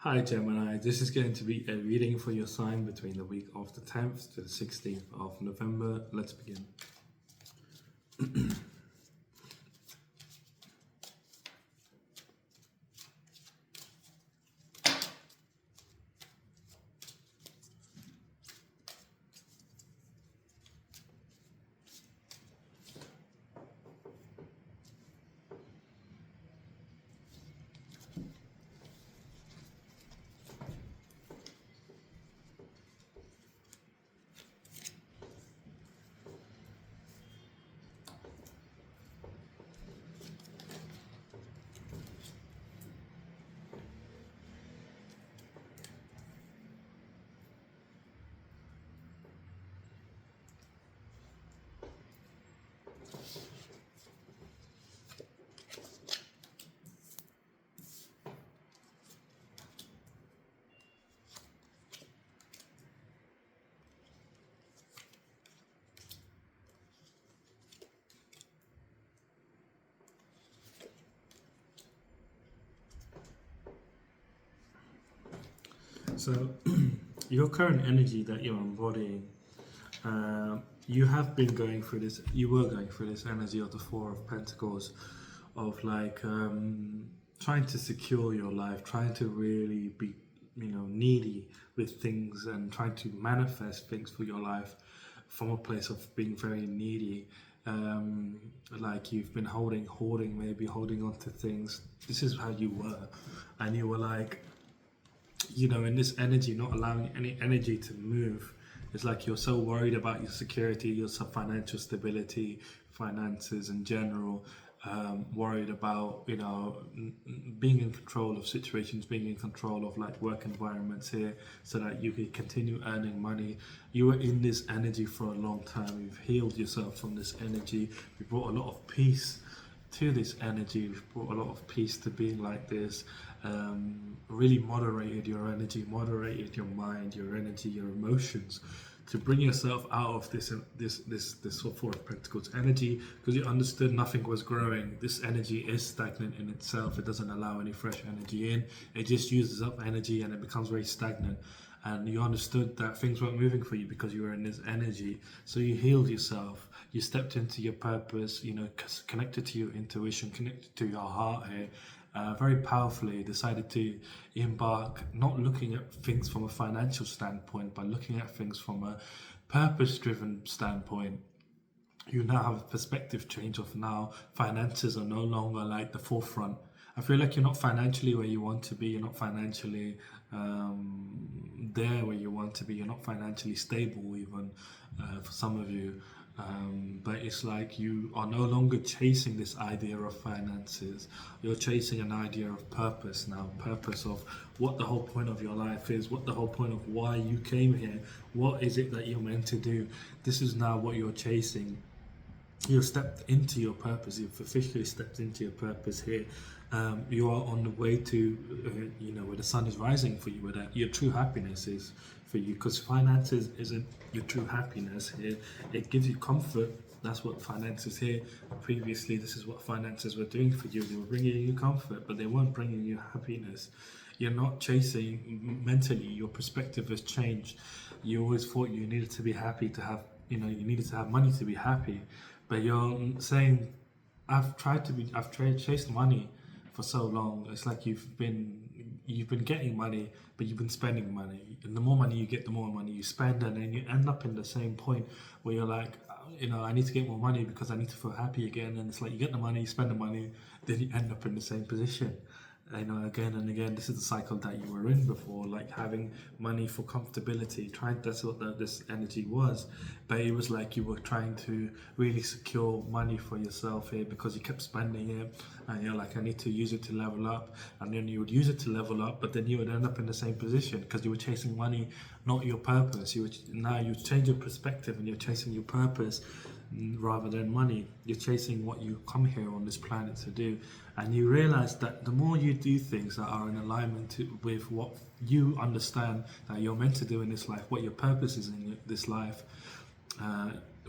Hi Gemini, this is going to be a reading for your sign between the week of the 10th to the 16th of November. Let's begin. So, your current energy that you're embodying, you have been going through this, you were going through this energy of the Four of Pentacles, of trying to secure your life, trying to really be, needy with things and trying to manifest things for your life from a place of being very needy. Like you've been hoarding, maybe holding on to things. This is how you were. And you were like, in this energy, not allowing any energy to move. It's like you're so worried about your security, your financial stability, finances in general, worried about, being in control of situations, being in control of like work environments here so that you can continue earning money. You were in this energy for a long time. You've healed yourself from this energy. You brought a lot of peace to this energy. You've brought a lot of peace to being like this. Really moderated your energy, moderated your mind, your energy, your emotions, to bring yourself out of this Four of Pentacles energy, because you understood nothing was growing. This energy is stagnant in itself. It doesn't allow any fresh energy in. It just uses up energy and it becomes very stagnant. And you understood that things weren't moving for you because you were in this energy. So you healed yourself. You stepped into your purpose, connected to your intuition, connected to your heart here. Very powerfully decided to embark, not looking at things from a financial standpoint, but looking at things from a purpose-driven standpoint. You now have a perspective change of now finances are no longer like the forefront. I feel like you're not financially where you want to be. You're not financially there where you want to be. You're not financially stable even for some of you. But it's like you are no longer chasing this idea of finances. You're chasing an idea of purpose now. Purpose of what the whole point of your life is, what the whole point of why you came here. What is it that you're meant to do? This is now what you're chasing. You've stepped into your purpose. You've officially stepped into your purpose here. You are on the way to, where the sun is rising for you, where your true happiness is for you. Because finances isn't your true happiness here. It gives you comfort. That's what finances here. Previously, this is what finances were doing for you. They were bringing you comfort, but they weren't bringing you happiness. You're not chasing mentally. Your perspective has changed. You always thought you needed to be happy to have, you needed to have money to be happy. But you're saying, I've chased money for so long. It's like you've been getting money, but you've been spending money. And the more money you get, the more money you spend, and then you end up in the same point where you're like, I need to get more money because I need to feel happy again. And it's like you get the money, you spend the money, then you end up in the same position. Again and again, this is the cycle that you were in before, like having money for comfortability. That's what this energy was, but it was like you were trying to really secure money for yourself here because you kept spending it, and you're like, I need to use it to level up, and then you would use it to level up, but then you would end up in the same position because you were chasing money, not your purpose. Now you change your perspective and you're chasing your purpose rather than money. You're chasing what you come here on this planet to do, and you realize that the more you do things that are in alignment with what you understand that you're meant to do in this life, what your purpose is in this life,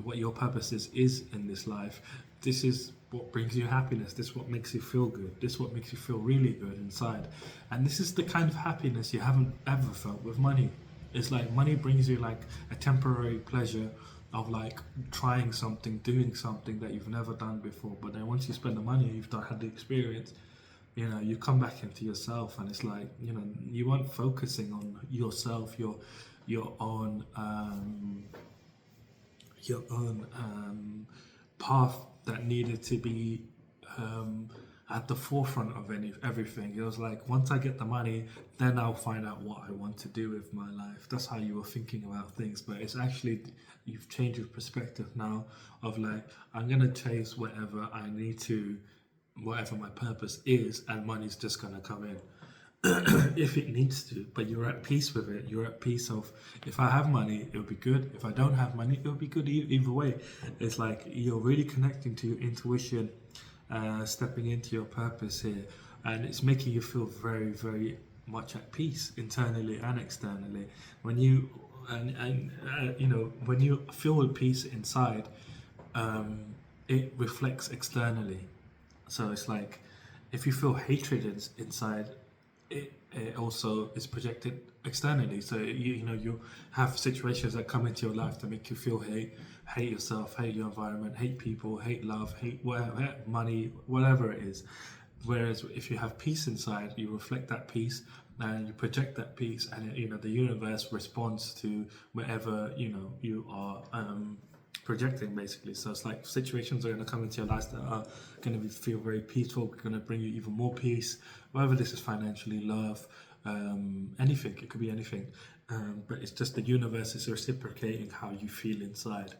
what your purpose is in this life, this is what brings you happiness. This is what makes you feel good. This is what makes you feel really good inside. And this is the kind of happiness you haven't ever felt with money. It's like money brings you like a temporary pleasure of like trying something, doing something that you've never done before. But then once you spend the money, you've had the experience, you know, you come back into yourself, and it's like, you know, you weren't focusing on yourself, your own path that needed to be at the forefront of everything. It was like, once I get the money, then I'll find out what I want to do with my life. That's how you were thinking about things, but it's actually, you've changed your perspective now of like, I'm gonna chase whatever I need to, whatever my purpose is, and money's just gonna come in if it needs to. But you're at peace with it. You're at peace of, if I have money, it'll be good. If I don't have money, it'll be good either way. It's like you're really connecting to your intuition, stepping into your purpose here, and it's making you feel very, very much at peace internally and externally. When you you know, when you feel at peace inside, it reflects externally. So it's like, if you feel hatred inside, it also is projected externally. So you know, you have situations that come into your life that make you feel hate yourself, hate your environment, hate people, hate love, hate whatever, hate money, whatever it is. Whereas if you have peace inside, you reflect that peace and you project that peace, and you know, the universe responds to whatever, you know, you are projecting, basically. So it's like situations are going to come into your life that are going to feel very peaceful, going to bring you even more peace, whether this is financially, love, anything. It could be anything, but it's just the universe is reciprocating how you feel inside,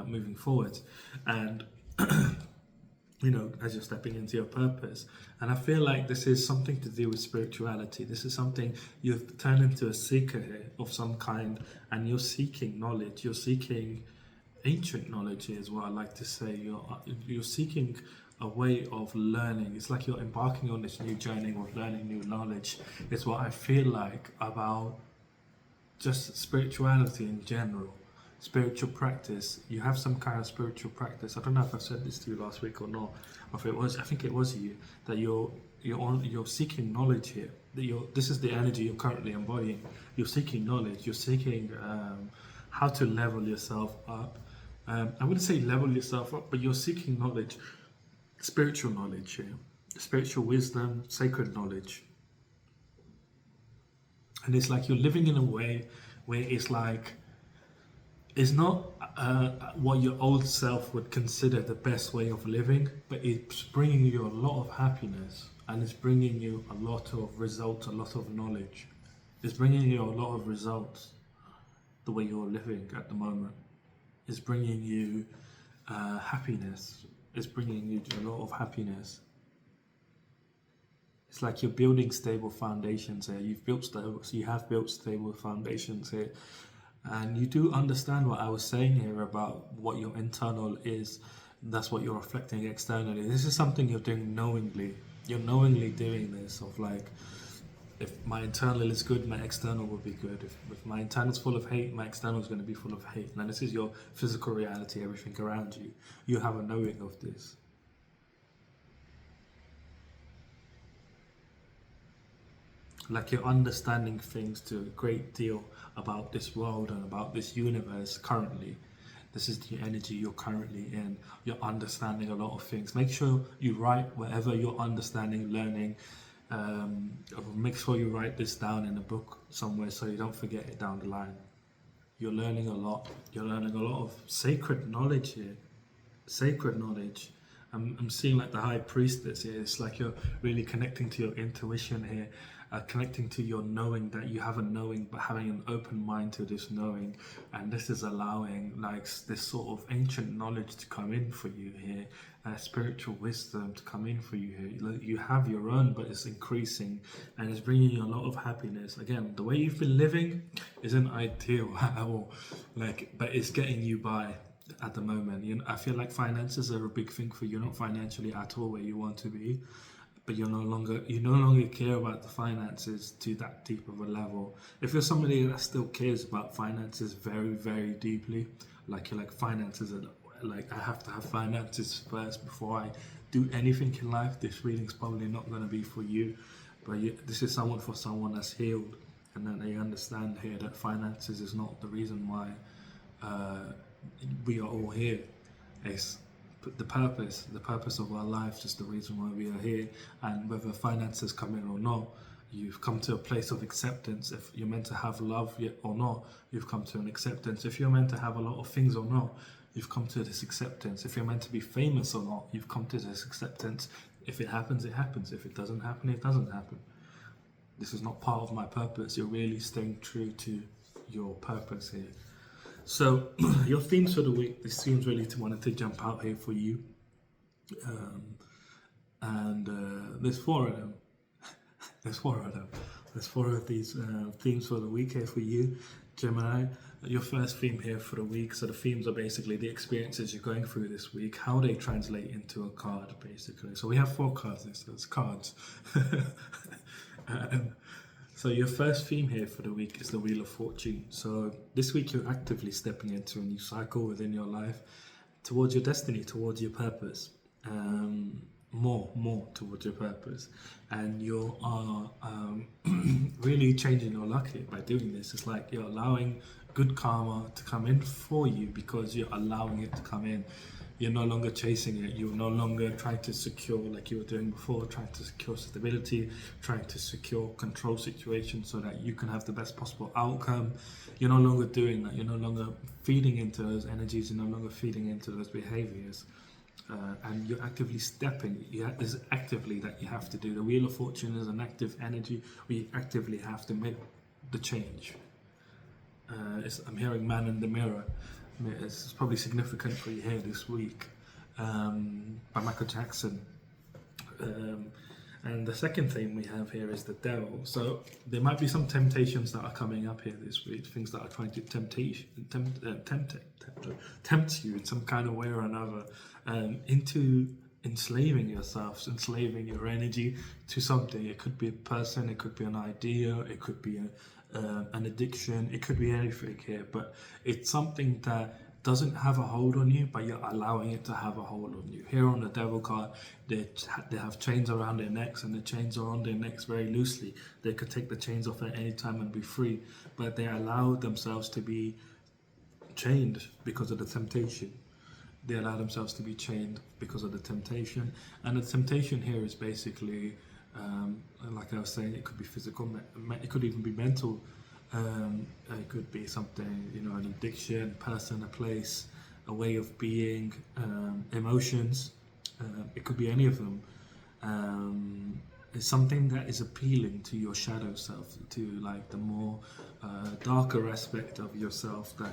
moving forward. And you know, as you're stepping into your purpose. And I feel like this is something to do with spirituality. This is something, you've turned into a seeker here of some kind, and you're seeking knowledge. You're seeking ancient knowledge here, is what I like to say. You're seeking a way of learning. It's like you're embarking on this new journey of learning new knowledge. It's what I feel like about just spirituality in general. Spiritual practice. You have some kind of spiritual practice. I don't know if I said this to you last week or not. Or if it was, I think it was you, that you're seeking knowledge here. This is the energy you're currently embodying. You're seeking knowledge. You're seeking how to level yourself up. I wouldn't say level yourself up, but you're seeking knowledge, spiritual knowledge here, spiritual wisdom, sacred knowledge. And it's like you're living in a way where it's like, it's not what your old self would consider the best way of living, but it's bringing you a lot of happiness, and it's bringing you a lot of results, a lot of knowledge. It's bringing you a lot of results, the way you're living at the moment. It's bringing you happiness. It's bringing you a lot of happiness. It's like you're building stable foundations here. You have built stable foundations here. And you do understand what I was saying here about what your internal is. That's what you're reflecting externally. This is something you're doing knowingly. You're knowingly doing this, of like, if my internal is good, my external will be good. If my internal is full of hate, my external is going to be full of hate. Now this is your physical reality, everything around you. You have a knowing of this. Like you're understanding things to a great deal about this world and about this universe currently. This is the energy you're currently in. You're understanding a lot of things. Make sure you write whatever you're understanding, learning. Make sure you write this down in a book somewhere so you don't forget it down the line. You're learning a lot. You're learning a lot of sacred knowledge here. Sacred knowledge. I'm seeing like the high priestess here. It's like you're really connecting to your intuition here, connecting to your knowing, that you have a knowing, but having an open mind to this knowing. And this is allowing like this sort of ancient knowledge to come in for you here, spiritual wisdom to come in for you here. You have your own, but it's increasing and it's bringing you a lot of happiness. Again, the way you've been living isn't ideal at all, like, but it's getting you by at the moment. I feel like finances are a big thing for you. You're not financially at all where you want to be, but you no longer care about the finances to that deep of a level. If you're somebody that still cares about finances very, very deeply, like you're like finances are like I have to have finances first before I do anything in life. This reading's probably not going to be for you, but this is someone for someone that's healed, and that they understand here that finances is not the reason why we are all here. It's the purpose of our lives is the reason why we are here, and whether finances come in or not, you've come to a place of acceptance. If you're meant to have love yet or not, you've come to an acceptance. If you're meant to have a lot of things or not, you've come to this acceptance. If you're meant to be famous or not, you've come to this acceptance. If it happens, it happens. If it doesn't happen, it doesn't happen. This is not part of my purpose. You're really staying true to your purpose here. So your themes for the week, this seems really to wanted to jump out here for you. And there's four of them. There's four of them. There's four of these themes for the week here for you, Gemini. Your first theme here for the week. So the themes are basically the experiences you're going through this week, how they translate into a card, basically. So we have four cards. There's cards. So your first theme here for the week is the Wheel of Fortune. So this week you're actively stepping into a new cycle within your life, towards your destiny, towards your purpose. More towards your purpose, and you are really changing your luck here by doing this. It's like you're allowing good karma to come in for you because you're allowing it to come in. You're no longer chasing it. You're no longer trying to secure, like you were doing before, trying to secure stability, trying to secure control situations so that you can have the best possible outcome. You're no longer doing that. You're no longer feeding into those energies. You're no longer feeding into those behaviors. And you're actively stepping. There's actively that you have to do. The Wheel of Fortune is an active energy. We actively have to make the change. I'm hearing Man in the Mirror. It's probably significant for you here this week, by Michael Jackson. And the second thing we have here is the Devil. So there might be some temptations that are coming up here this week, things that are trying to tempt you in some kind of way or another, into enslaving yourself, enslaving your energy to something. It could be a person, it could be an idea, it could be an addiction, it could be anything here, but it's something that doesn't have a hold on you, but you're allowing it to have a hold on you. Here on the Devil card, they have chains around their necks, and the chains are on their necks very loosely. They could take the chains off at any time and be free, but they allow themselves to be chained because of the temptation. They allow themselves to be chained because of the temptation, and the temptation here is basically, like I was saying, it could be physical, it could even be mental. It could be something, an addiction, person, a place, a way of being, emotions. It could be any of them. It's something that is appealing to your shadow self, to like the more darker aspect of yourself that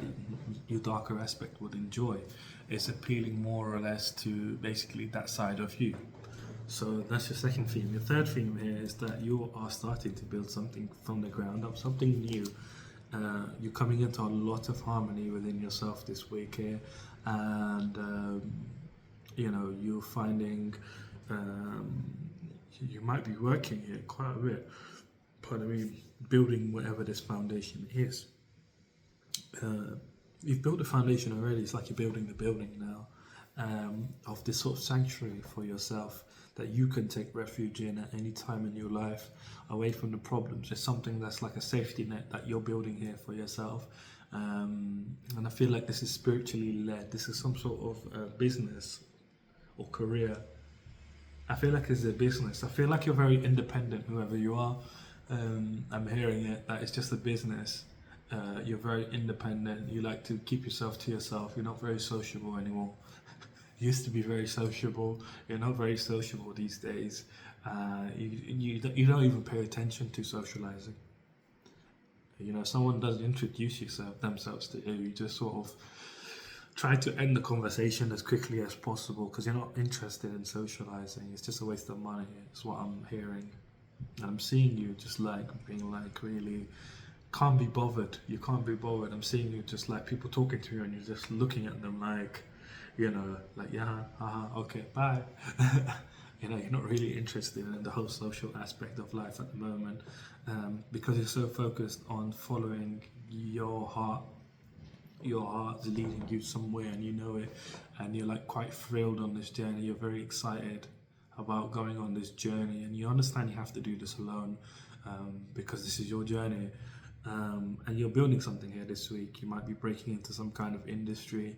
your darker aspect would enjoy. It's appealing more or less to basically that side of you. So that's your second theme. Your third theme here is that you are starting to build something from the ground up, something new. You're coming into a lot of harmony within yourself this week here, and you're finding you might be working here quite a bit. Building whatever this foundation is. You've built the foundation already. It's like you're building the building now, of this sort of sanctuary for yourself that you can take refuge in at any time in your life, away from the problems. It's something that's like a safety net that you're building here for yourself. And I feel like this is spiritually led. This is some sort of business or career. I feel like it's a business. I feel like you're very independent, whoever you are. I'm hearing it, that it's just a business. You're very independent. You like to keep yourself to yourself. You're not very sociable anymore. You used to be very sociable. You're not very sociable these days. You don't even pay attention to socializing. Someone does introduce themselves to you, you just sort of try to end the conversation as quickly as possible because you're not interested in socializing. It's just a waste of money. It's what I'm hearing. And I'm seeing you just like being like really can't be bothered. You can't be bothered. I'm seeing you just like people talking to you and you're just looking at them like, yeah, okay, bye. You're not really interested in the whole social aspect of life at the moment, because you're so focused on following your heart your heart's leading you somewhere and you know it, and you're like quite thrilled on this journey. You're very excited about going on this journey, and you understand you have to do this alone, because this is your journey. And you're building something here this week. You might be breaking into some kind of industry,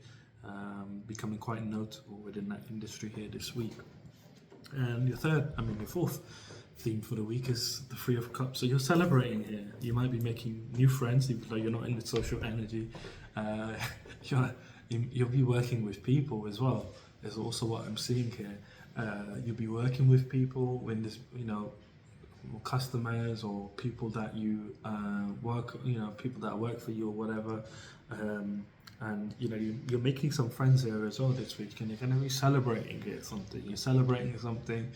becoming quite notable within that industry here this week. And your fourth theme for the week is the Three of Cups. So you're celebrating here. You might be making new friends, even though you're not in the social energy. You'll be working with people as well. Is also what I'm seeing here. You'll be working with people when this, customers or people that you people that work for you or whatever. And you're making some friends here as well this week, and you're going to be celebrating here something. You're celebrating something.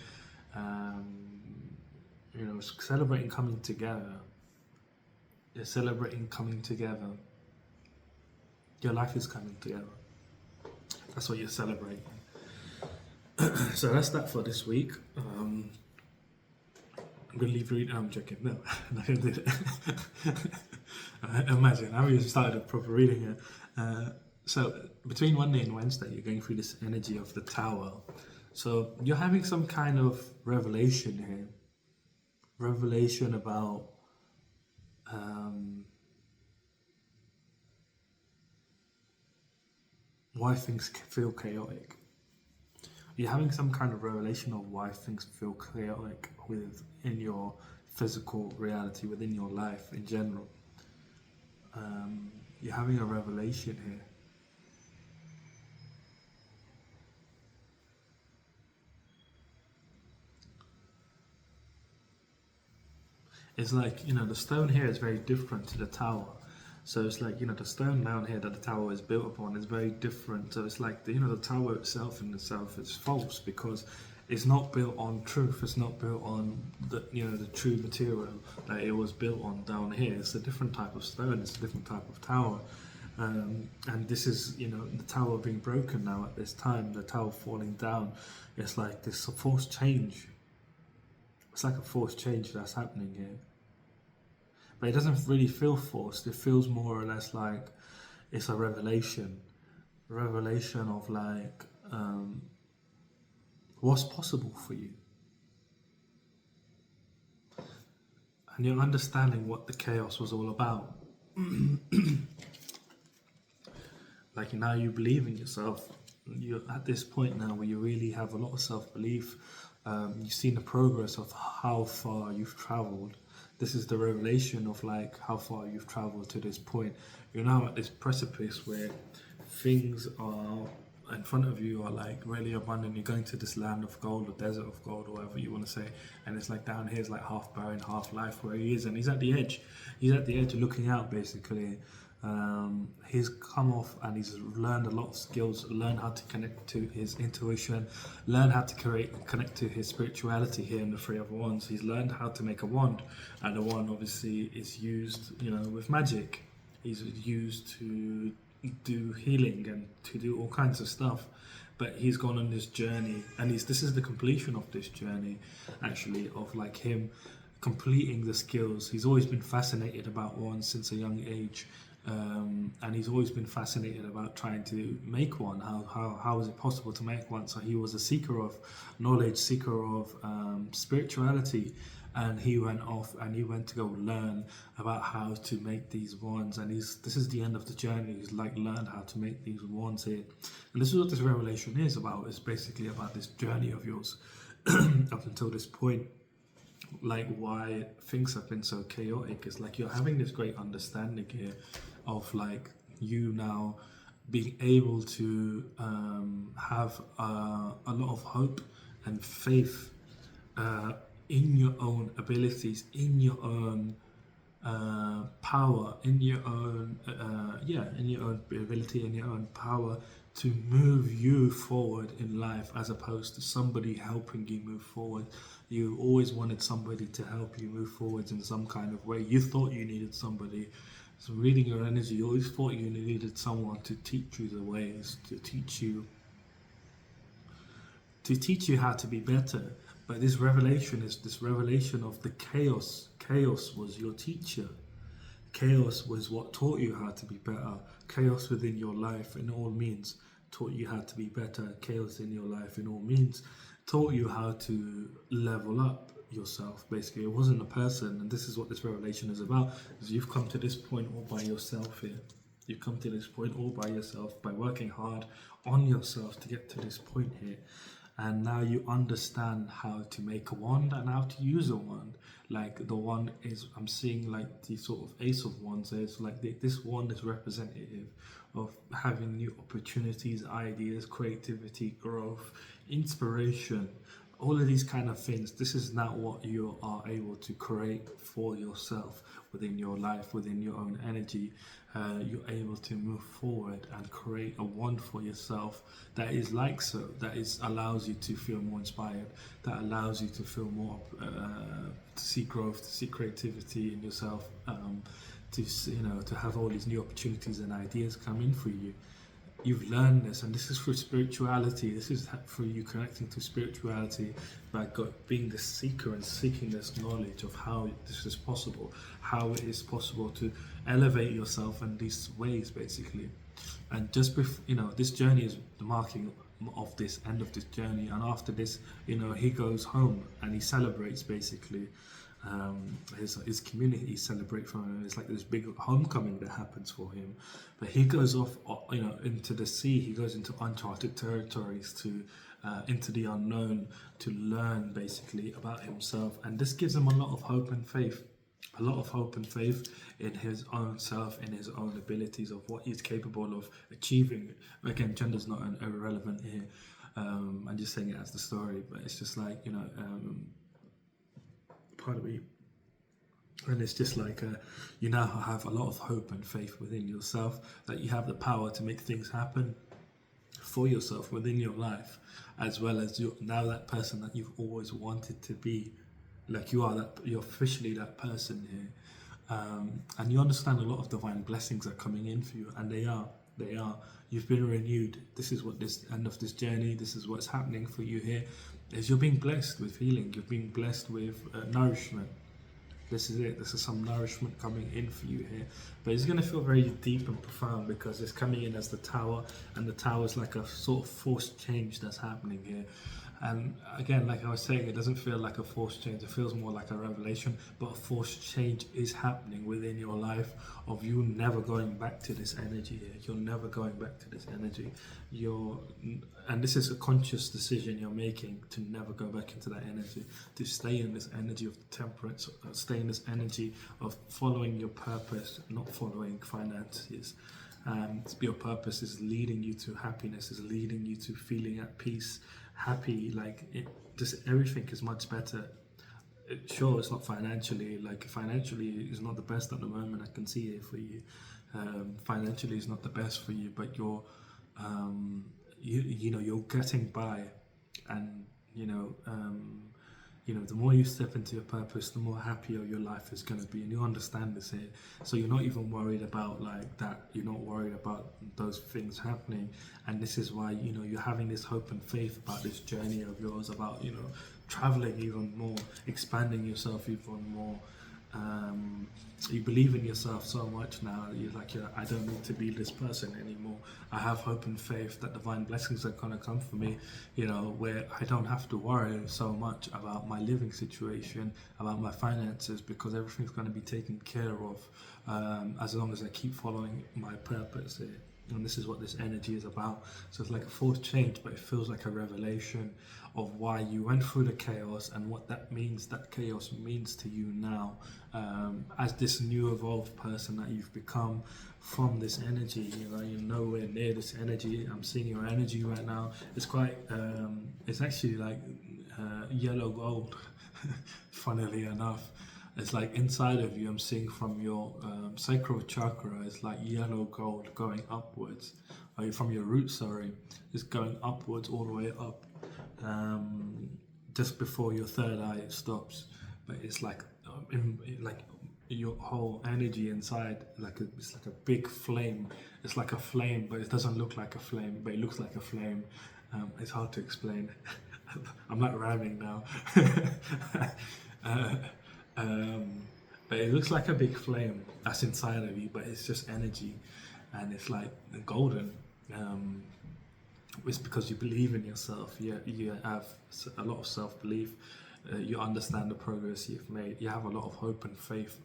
Celebrating coming together. You're celebrating coming together. Your life is coming together. That's what you're celebrating. So that's that for this week. I'm gonna leave reading. I'm joking. No, I'm not gonna do that. Imagine I haven't even started a proper reading yet. So between Monday and Wednesday, you're going through this energy of the Tower. So you're having some kind of revelation here. Revelation about why things feel chaotic. You're having some kind of revelation of why things feel chaotic within your physical reality, within your life in general. You're having a revelation here. It's like, the stone here is very different to the tower. So it's like, the stone down here that the tower is built upon is very different. So it's like, the tower itself in itself is false because it's not built on truth. It's not built on the true material that it was built on down here. It's a different type of stone. It's a different type of tower. And this is, the tower being broken now at this time, the tower falling down. It's like this forced change. It's like a forced change that's happening here. But it doesn't really feel forced. It feels more or less like it's a revelation. A revelation of like what's possible for you. And you're understanding what the chaos was all about. Like now you believe in yourself. You're at this point now where you really have a lot of self-belief. You've seen the progress of how far you've traveled. This is the revelation of like how far you've traveled to this point. You're now at this precipice where things are in front of you are like really abundant. You're going to this land of gold or desert of gold or whatever you want to say, and it's like down here is like half barren, half life where he is, and he's at the edge. He's at the edge looking out basically. He's come off and he's learned a lot of skills, learned how to connect to his intuition, learned how to connect to his spirituality here in the Three of Wands. He's learned how to make a wand, and the wand obviously is used, with magic. He's used to do healing and to do all kinds of stuff. But he's gone on this journey, and this is the completion of this journey, actually, of like him completing the skills. He's always been fascinated about wands since a young age. And he's always been fascinated about trying to make one. How is it possible to make one? So he was a seeker of knowledge, seeker of spirituality, and he went off and he went to go learn about how to make these wands. And this is the end of the journey. He's like learned how to make these wands here, and this is what this revelation is about. It's basically about this journey of yours up until this point. Like why things have been so chaotic is like you're having this great understanding here of like you now being able to have a lot of hope and faith in your own abilities, in your own power, in your own ability, in your own power to move you forward in life, as opposed to somebody helping you move forward. You always wanted somebody to help you move forward in some kind of way. You thought you needed somebody. So reading your energy, you always thought you needed someone to teach you the ways, to teach you how to be better. But this revelation is this revelation of the chaos. Chaos was your teacher. Chaos was what taught you how to be better. Chaos within your life in all means taught you how to be better. Chaos in your life in all means taught you how to level up yourself. Basically, it wasn't a person, and this is what this revelation is about, is you've come to this point all by yourself here. You've come to this point all by yourself, by working hard on yourself to get to this point here. And now you understand how to make a wand and how to use a wand. Like the wand is, I'm seeing like the sort of ace of wands. It's like this wand is representative of having new opportunities, ideas, creativity, growth, inspiration, all of these kind of things. This is now what you are able to create for yourself within your life, within your own energy. You're able to move forward and create a wand for yourself that is like so, that is allows you to feel more inspired, that allows you to feel more to see growth, to see creativity in yourself, to have all these new opportunities and ideas come in for you. You've learned this, and this is through spirituality. This is through you connecting to spirituality by being the seeker and seeking this knowledge of how this is possible, how it is possible to elevate yourself in these ways, basically. And just before, this journey is the marking of this end of this journey, and after this, he goes home and he celebrates basically. His community celebrate for him. It's like this big homecoming that happens for him, but he goes off into the sea. He goes into uncharted territories, to into the unknown, to learn basically about himself. And this gives him a lot of hope and faith, in his own self, in his own abilities, of what he's capable of achieving. Again, gender's not irrelevant here. I'm just saying it as the story, but it's just like part of me, and it's just like you now have a lot of hope and faith within yourself, that you have the power to make things happen for yourself within your life, as well as you're now that person that you've always wanted to be. Like you're officially that person here, and you understand a lot of divine blessings are coming in for you, and they are. You've been renewed. This is what this end of this journey. This is what's happening for you here. Is you're being blessed with healing. You're being blessed with nourishment. This is it. This is some nourishment coming in for you here. But it's going to feel very deep and profound, because it's coming in as the tower, and the tower is like a sort of forced change that's happening here. And again, like I was saying, it doesn't feel like a forced change. It feels more like a revelation, but a forced change is happening within your life, of you never going back to this energy here. You're never going back to this energy. And this is a conscious decision you're making, to never go back into that energy, to stay in this energy of temperance, stay in this energy of following your purpose, not following finances. Your purpose is leading you to happiness, is leading you to feeling at peace, happy. Just everything is much better. Sure, it's not financially is not the best at the moment. I can see it for you. Financially is not the best for you, but you're you're getting by, and the more you step into your purpose, the more happier your life is going to be, and you understand this here. So you're not even worried about that. You're not worried about those things happening, and this is why you're having this hope and faith about this journey of yours, about traveling even more, expanding yourself even more. You believe in yourself so much now. You're like, I don't need to be this person anymore. I have hope and faith that divine blessings are going to come for me, where I don't have to worry so much about my living situation, about my finances, because everything's going to be taken care of, as long as I keep following my purpose here. And this is what this energy is about. So it's like a forced change, but it feels like a revelation of why you went through the chaos, and what that chaos means to you now, as this new evolved person that you've become from this energy. You're nowhere near this energy. I'm seeing your energy right now. It's quite, it's actually like yellow gold, funnily enough. It's like inside of you, I'm seeing from your sacral chakra, it's like yellow gold going upwards. From your root, it's going upwards all the way up. Just before your third eye, it stops. But it's like your whole energy inside, it's like a big flame. It's like a flame, but it doesn't look like a flame, but it looks like a flame. It's hard to explain. I'm not rhyming now. but it looks like a big flame that's inside of you, but it's just energy, and it's like golden. Um, it's because you believe in yourself. You have a lot of self belief. You understand the progress you've made. You have a lot of hope and faith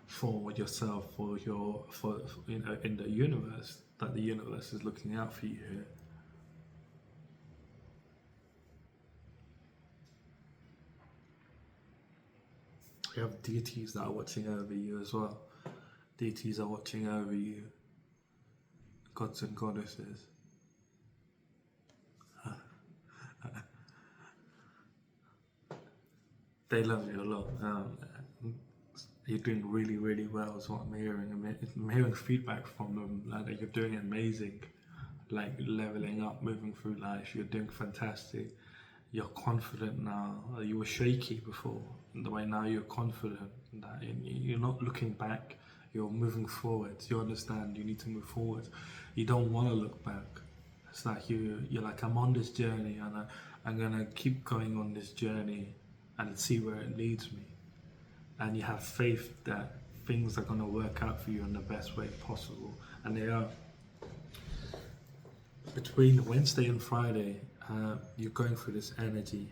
for yourself, for in the universe, that the universe is looking out for you here. You have deities that are watching over you as well. Deities are watching over you, gods and goddesses. They love you a lot. You're doing really, really well, is what I'm hearing. I'm hearing feedback from them like that you're doing amazing, like leveling up, moving through life. You're doing fantastic. You're confident now. You were shaky before, the way now you're confident that you're not looking back. You're moving forwards. You understand you need to move forward. You don't want to look back. It's like you're like, I'm on this journey, and I'm gonna keep going on this journey and see where it leads me. And you have faith that things are gonna work out for you in the best way possible, and they are. Between Wednesday and Friday, you're going through this energy.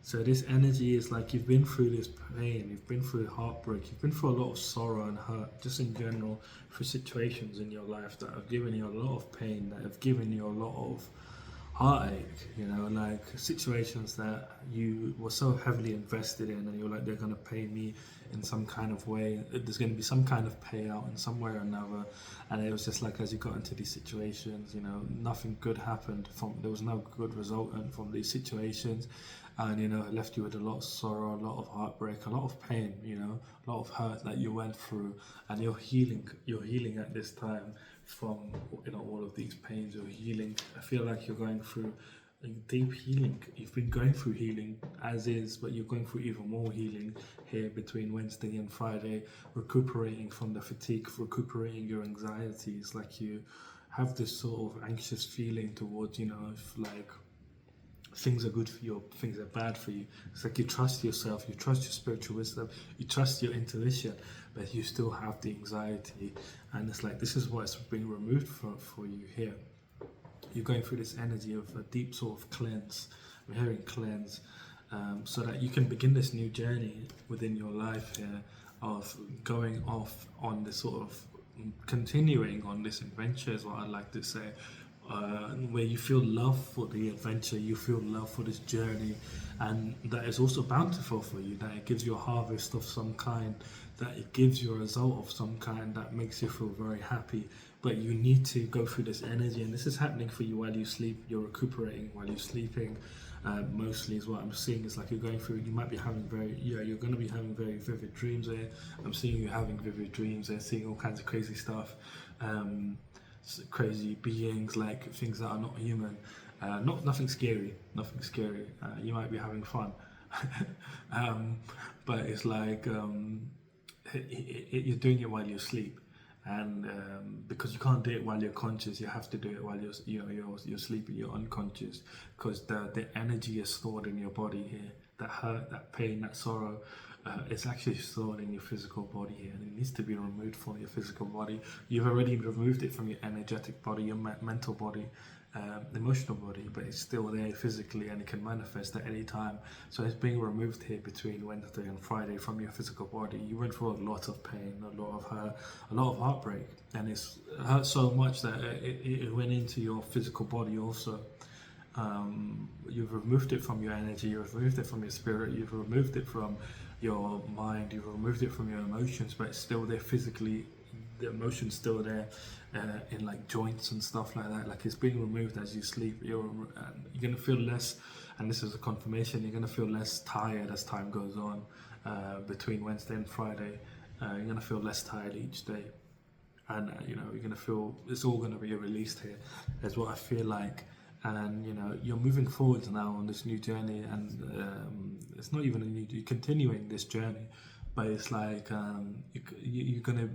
So this energy is like you've been through this pain, you've been through heartbreak, you've been through a lot of sorrow and hurt, just in general, through situations in your life that have given you a lot of pain, that have given you a lot of heartache, like situations that you were so heavily invested in, and you're like, they're going to pay me in some kind of way, there's going to be some kind of payout in some way or another. And it was just like, as you got into these situations, nothing good happened there was no good resultant from these situations. And it left you with a lot of sorrow, a lot of heartbreak, a lot of pain, a lot of hurt that you went through. And you're healing at this time from all of these pains. You're healing. I feel like you're going through a deep healing. You've been going through healing as is, but you're going through even more healing here between Wednesday and Friday, recuperating from the fatigue, recuperating your anxieties. Like you have this sort of anxious feeling towards, if like things are good for you or things are bad for you. It's like you trust yourself, you trust your spiritual wisdom, you trust your intuition, but you still have the anxiety. And it's like, this is what's being removed for you here. You're going through this energy of a deep sort of cleanse. I'm hearing cleanse, so that you can begin this new journey within your life here of going off on this sort of continuing on this adventure, is what I'd like to say. Where you feel love for the adventure, you feel love for this journey, and that is also bountiful for you, that it gives you a harvest of some kind, that it gives you a result of some kind that makes you feel very happy. But you need to go through this energy, and this is happening for you while you sleep. You're recuperating while you're sleeping. Mostly is what I'm seeing. Is like you're going through, you might be having you're going to be having very vivid dreams there. I'm seeing you having vivid dreams there, seeing all kinds of crazy stuff. Crazy beings, like things that are not human, nothing scary. You might be having fun, but it's like you're doing it while you sleep, and because you can't do it while you're conscious, you have to do it while you're sleeping, you're unconscious, because the energy is stored in your body here. That hurt, that pain, that sorrow, it's actually stored in your physical body here, and it needs to be removed from your physical body. You've already removed it from your energetic body, your mental body, emotional body, but it's still there physically, and it can manifest at any time. So it's being removed here between Wednesday and Friday from your physical body. You went through a lot of pain, a lot of hurt, a lot of heartbreak, and it's hurt so much that it went into your physical body also. You've removed it from your energy, you've removed it from your spirit, you've removed it from your mind, you've removed it from your emotions, but it's still there physically. The emotion's still there in like joints and stuff like that. Like it's being removed as you sleep. You're gonna feel less, and this is a confirmation, you're gonna feel less tired as time goes on. Between Wednesday and Friday, you're gonna feel less tired each day, and you're gonna feel it's all gonna be released here. That's what I feel like. And you're moving forwards now on this new journey, and it's not even you're continuing this journey, but it's like you're gonna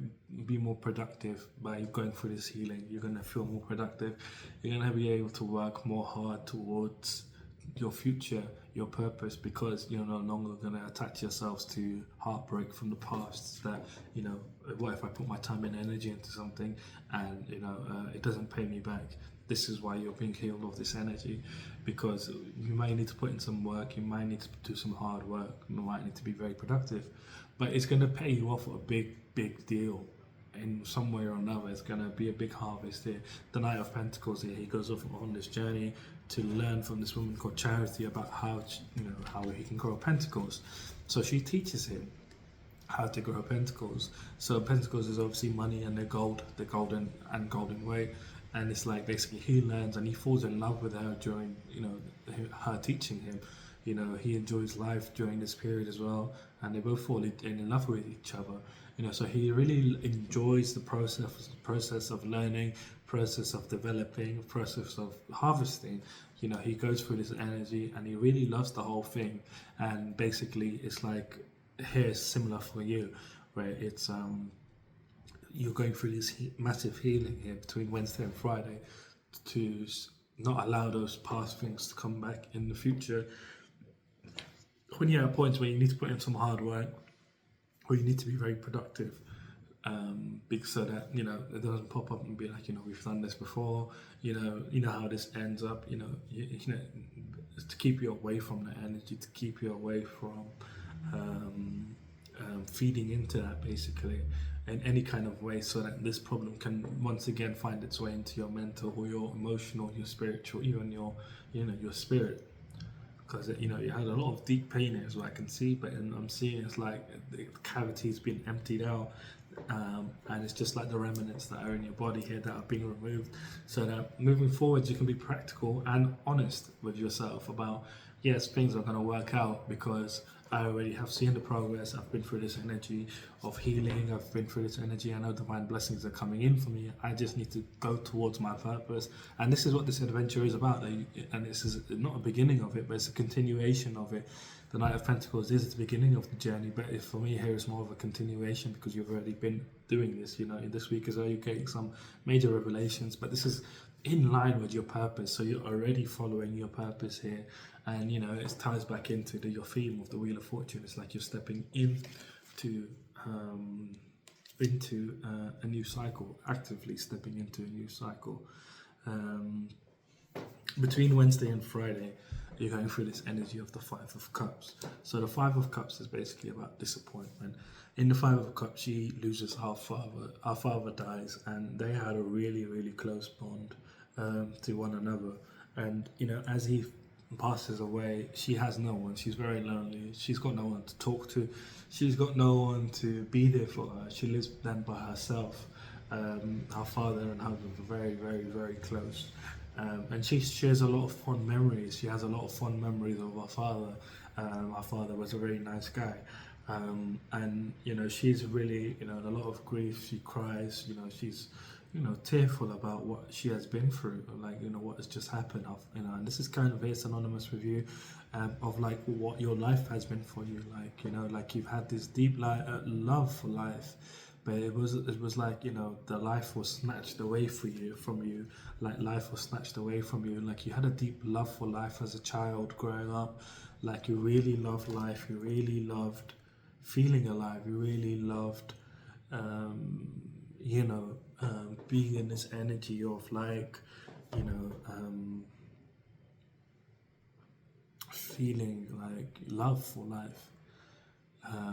be more productive by going through this healing. You're gonna feel more productive. You're gonna be able to work more hard towards your future, your purpose, because you're no longer going to attach yourselves to heartbreak from the past. That, you know, what if I put my time and energy into something and, you know, it doesn't pay me back? This is why you're being healed of this energy, because you might need to put in some work, you might need to do some hard work, you might need to be very productive, but it's going to pay you off a big deal in some way or another. It's going to be a big harvest here. The Knight of Pentacles here, he goes off on this journey to learn from this woman called Charity about how, you know, how he can grow pentacles. So she teaches him how to grow pentacles. So pentacles is obviously money and the golden way. And it's like basically he learns and he falls in love with her during, you know, her teaching him. You know, he enjoys life during this period as well, and they both fall in love with each other. You know, so he really enjoys the process of learning, process of developing, process of harvesting. You know, he goes through this energy and he really loves the whole thing. And basically, it's like here's similar for you, where it's you're going through this massive healing here between Wednesday and Friday to not allow those past things to come back in the future. When you're at points where you need to put in some hard work, or you need to be very productive, because so that, you know, it doesn't pop up and be like, you know, we've done this before, you know how this ends up, you know, to keep you away from the energy, to keep you away from feeding into that basically in any kind of way, so that this problem can once again find its way into your mental or your emotional, your spiritual, even your, you know, your spirit. Because, you know, you had a lot of deep pain here, is what I can see, but I'm seeing it's like the cavity's been emptied out, and it's just like the remnants that are in your body here that are being removed. So that moving forward, you can be practical and honest with yourself about, yes, things are going to work out because I already have seen the progress. I've been through this energy of healing. I've been through this energy. I know divine blessings are coming in for me. I just need to go towards my purpose. And this is what this adventure is about. And this is not a beginning of it, but it's a continuation of it. The Knight of Pentacles is the beginning of the journey, but for me here it's more of a continuation, because you've already been doing this. You know, in this week as well, you're getting some major revelations, but this is in line with your purpose. So you're already following your purpose here. And, you know, it ties back into your theme of the Wheel of Fortune. It's like you're stepping into a new cycle, actively stepping into a new cycle. Between Wednesday and Friday, you're going through this energy of the Five of Cups. So the Five of Cups is basically about disappointment. In the Five of Cups, she loses her father. Her father dies, and they had a really, really close bond to one another. And, you know, as he passes away, she has no one. She's very lonely. She's got no one to talk to. She's got no one to be there for her. She lives then by herself. Her father and her were very, very, very close. And she shares a lot of fond memories. She has a lot of fond memories of her father. Her father was a very nice guy. And, you know, she's really, you know, in a lot of grief. She cries, you know, she's, you know, tearful about what she has been through, like, you know, what has just happened, you know, and this is kind of here synonymous with you, of like what your life has been for you, like, you know, like you've had this deep love for life, but it was like, you know, the life was snatched away from you, like life was snatched away from you, like you had a deep love for life as a child growing up, like you really loved life, you really loved feeling alive, you really loved, you know, being in this energy of like, you know, feeling like love for life,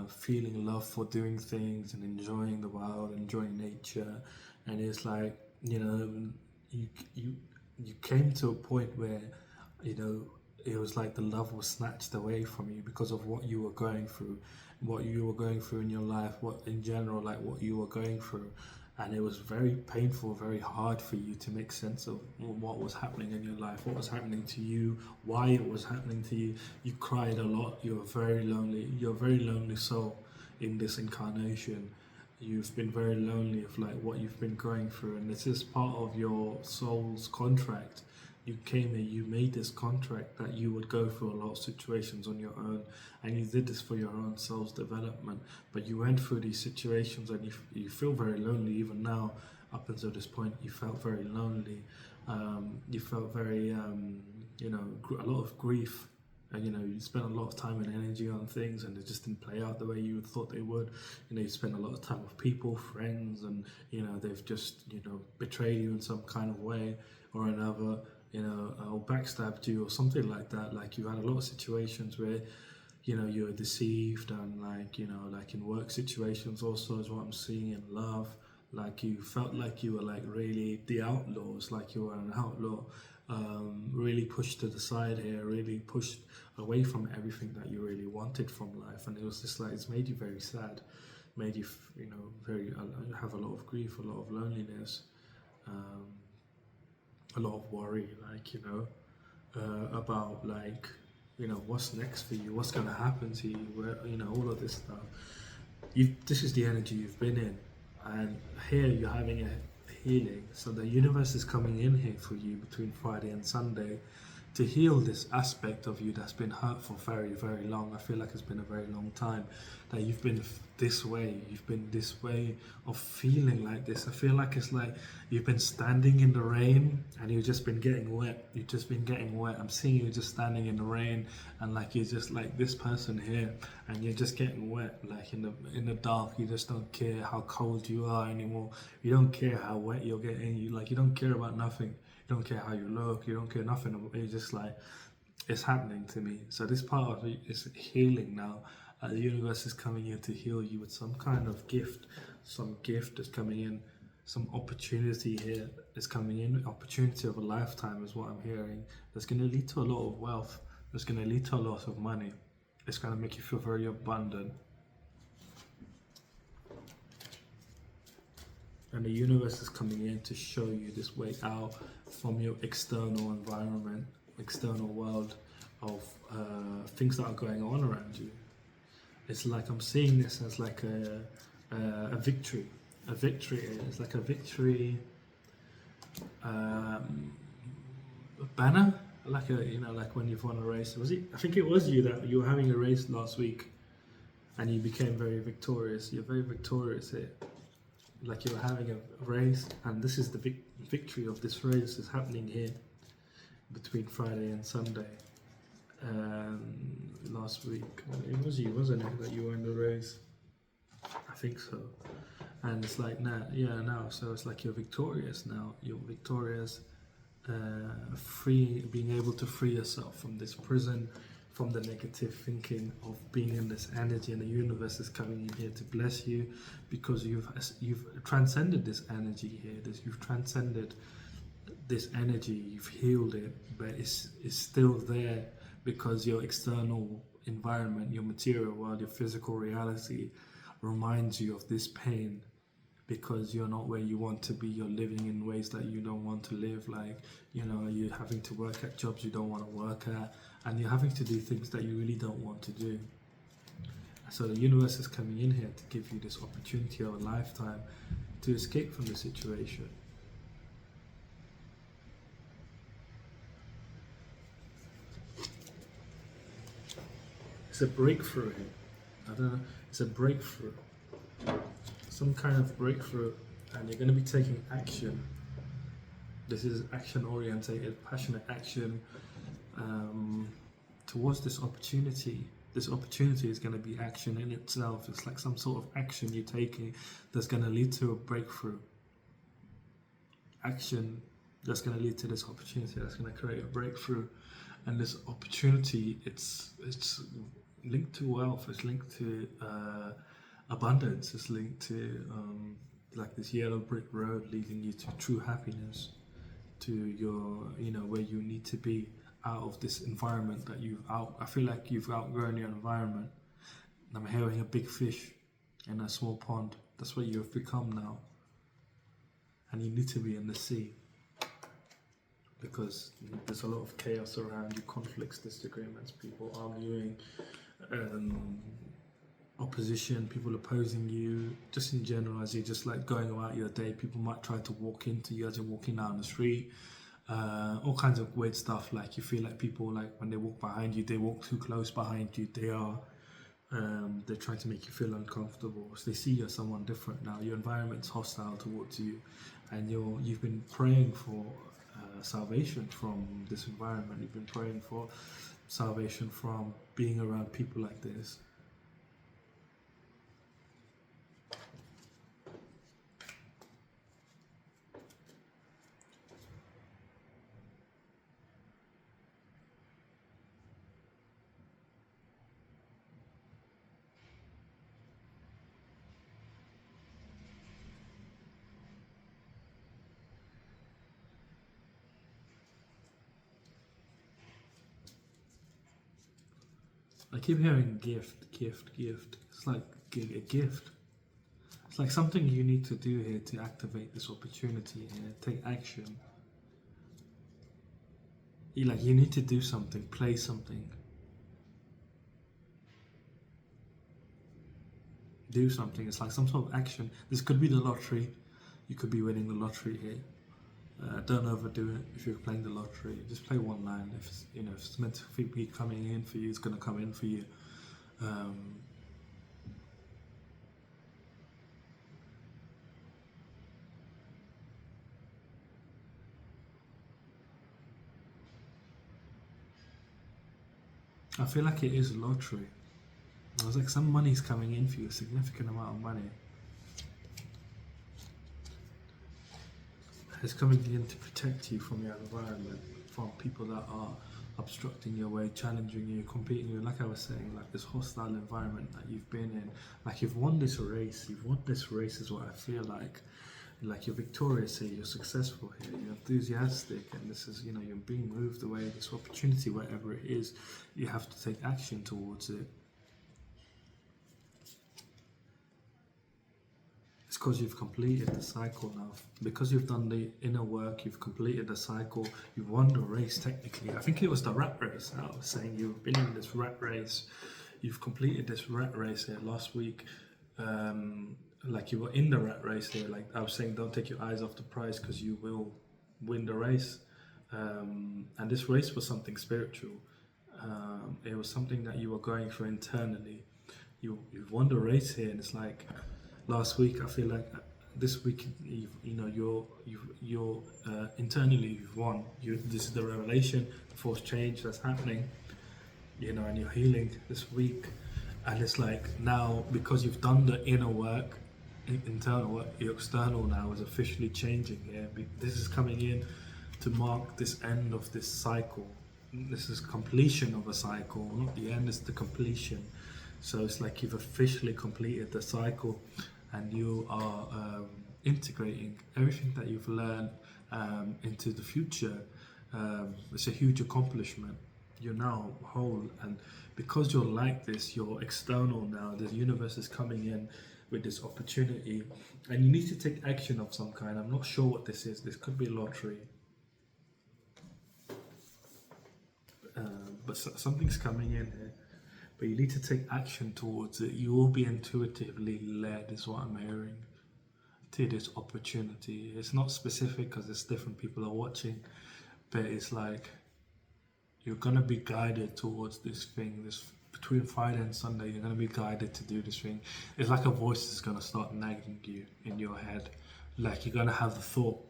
feeling love for doing things and enjoying the world, enjoying nature. And it's like, you know, you came to a point where, you know, it was like the love was snatched away from you because of what you were going through in your life, what in general, like what you were going through. And it was very painful, very hard for you to make sense of what was happening in your life, what was happening to you, why it was happening to you. You cried a lot, you were very lonely, you're a very lonely soul in this incarnation. You've been very lonely of like what you've been going through, and this is part of your soul's contract. You came here, you made this contract that you would go through a lot of situations on your own, and you did this for your own soul's development. But you went through these situations and you feel very lonely even now. Up until this point, you felt very lonely. You felt very a lot of grief. And you spent a lot of time and energy on things, and it just didn't play out the way you thought they would. You spent a lot of time with people, friends, and they've just betrayed you in some kind of way or another. Or backstabbed you or something like that. Like you had a lot of situations where you were deceived, and like in work situations also is what I'm seeing, in love. Like you felt like you were like really the outlaws, like you were an outlaw, really pushed to the side here, really pushed away from everything that you really wanted from life. And it was just like, it's made you very sad, made you very have a lot of grief, a lot of loneliness, a lot of worry, like about like what's next for you, what's going to happen to you, where all of this stuff. This is the energy you've been in, and here you're having a healing. So the universe is coming in here for you between Friday and Sunday to heal this aspect of you that's been hurt for very, very long. I feel like it's been a very long time that you've been this way. You've been this way of feeling like this. I feel like it's like you've been standing in the rain and you've just been getting wet. You've just been getting wet. I'm seeing you just standing in the rain, and like you're just like this person here, and you're just getting wet, like in the dark. You just don't care how cold you are anymore. You don't care how wet you're getting. You don't care about nothing. You don't care how you look. You don't care nothing about it. You're just like, it's happening to me. So this part of it is healing now. The universe is coming in to heal you with some kind of gift. Some gift is coming in. Some opportunity here is coming in. Opportunity of a lifetime is what I'm hearing. That's going to lead to a lot of wealth. That's going to lead to a lot of money. It's going to make you feel very abundant. And the universe is coming in to show you this way out from your external environment, external world of things that are going on around you. It's like I'm seeing this as like a victory. A victory. It's like a victory banner. Like like when you've won a race. Was it? I think it was you that you were having a race last week, and you became very victorious. You're very victorious here. Like you were having a race, and this is the victory of this race is happening here between Friday and Sunday. Last week, it was you, wasn't it, that you were in the race? I think so. And it's like now, so it's like you're victorious now. You're victorious, being able to free yourself from this prison, from the negative thinking of being in this energy, and the universe is coming in here to bless you because you've transcended this energy here. You've transcended this energy. You've healed it, but it's still there because your external environment, your material world, your physical reality reminds you of this pain because you're not where you want to be. You're living in ways that you don't want to live. Like you're having to work at jobs you don't want to work at, and you're having to do things that you really don't want to do. So the universe is coming in here to give you this opportunity of a lifetime to escape from the situation. It's a breakthrough. I don't know. It's a breakthrough. Some kind of breakthrough, and you're going to be taking action. This is action-orientated, passionate action towards this opportunity. This opportunity is going to be action in itself. It's like some sort of action you're taking that's going to lead to a breakthrough. Action that's going to lead to this opportunity that's going to create a breakthrough. And this opportunity, it's linked to wealth. It's linked to abundance. It's linked to like this yellow brick road leading you to true happiness, to your where you need to be, out of this environment that I feel like you've outgrown your environment. I'm hearing a big fish in a small pond. That's what you've become now, and you need to be in the sea because there's a lot of chaos around you, conflicts, disagreements, people arguing, opposition, people opposing you. Just in general, as you're just like going about your day, people might try to walk into you as you're walking down the street. All kinds of weird stuff. Like you feel like people, like when they walk behind you, they walk too close behind you. They're trying to make you feel uncomfortable. So they see you're someone different now. Your environment's hostile towards you, and you've been praying for salvation from this environment. You've been praying for salvation from being around people like this. I keep hearing gift, gift, gift. It's like a gift. It's like something you need to do here to activate this opportunity here. Take action. You need to do something, play something. Do something. It's like some sort of action. This could be the lottery. You could be winning the lottery here. Don't overdo it. If you're playing the lottery, just play one line. If it's, if it's meant to be coming in for you, it's going to come in for you. I feel like it is a lottery. I was like, some money's coming in for you, a significant amount of money. It's coming in to protect you from your environment, from people that are obstructing your way, challenging you, competing with you. Like I was saying, like this hostile environment that you've been in. Like you've won this race. You've won this race is what I feel like. Like you're victorious here, you're successful here, you're enthusiastic, and this is, you're being moved away. This opportunity, whatever it is, you have to take action towards it. It's because you've completed the cycle now. Because you've done the inner work, you've completed the cycle, you've won the race technically. I think it was the rat race. I was saying you've been in this rat race. You've completed this rat race here last week. Like you were in the rat race here. Like I was saying, don't take your eyes off the prize because you will win the race. And this race was something spiritual. It was something that you were going for internally. You've won the race here, and it's like last week. I feel like this week, you're internally you've won. This is the revelation, the forced change that's happening. And you're healing this week, and it's like now because you've done the inner work, internal work, your external now is officially changing. This is coming in to mark this end of this cycle. This is completion of a cycle, not the end, it's the completion. So it's like you've officially completed the cycle, and you are integrating everything that you've learned into the future. It's a huge accomplishment. You're now whole, and because you're like this, you're external now. The universe is coming in with this opportunity, and you need to take action of some kind. I'm not sure what this is. This could be a lottery, but something's coming in here. But you need to take action towards it. You will be intuitively led, is what I'm hearing, to this opportunity. It's not specific because it's different people are watching, but it's like you're gonna be guided towards this thing. This between Friday and Sunday, you're gonna be guided to do this thing. It's like a voice is gonna start nagging you in your head. Like you're gonna have the thought,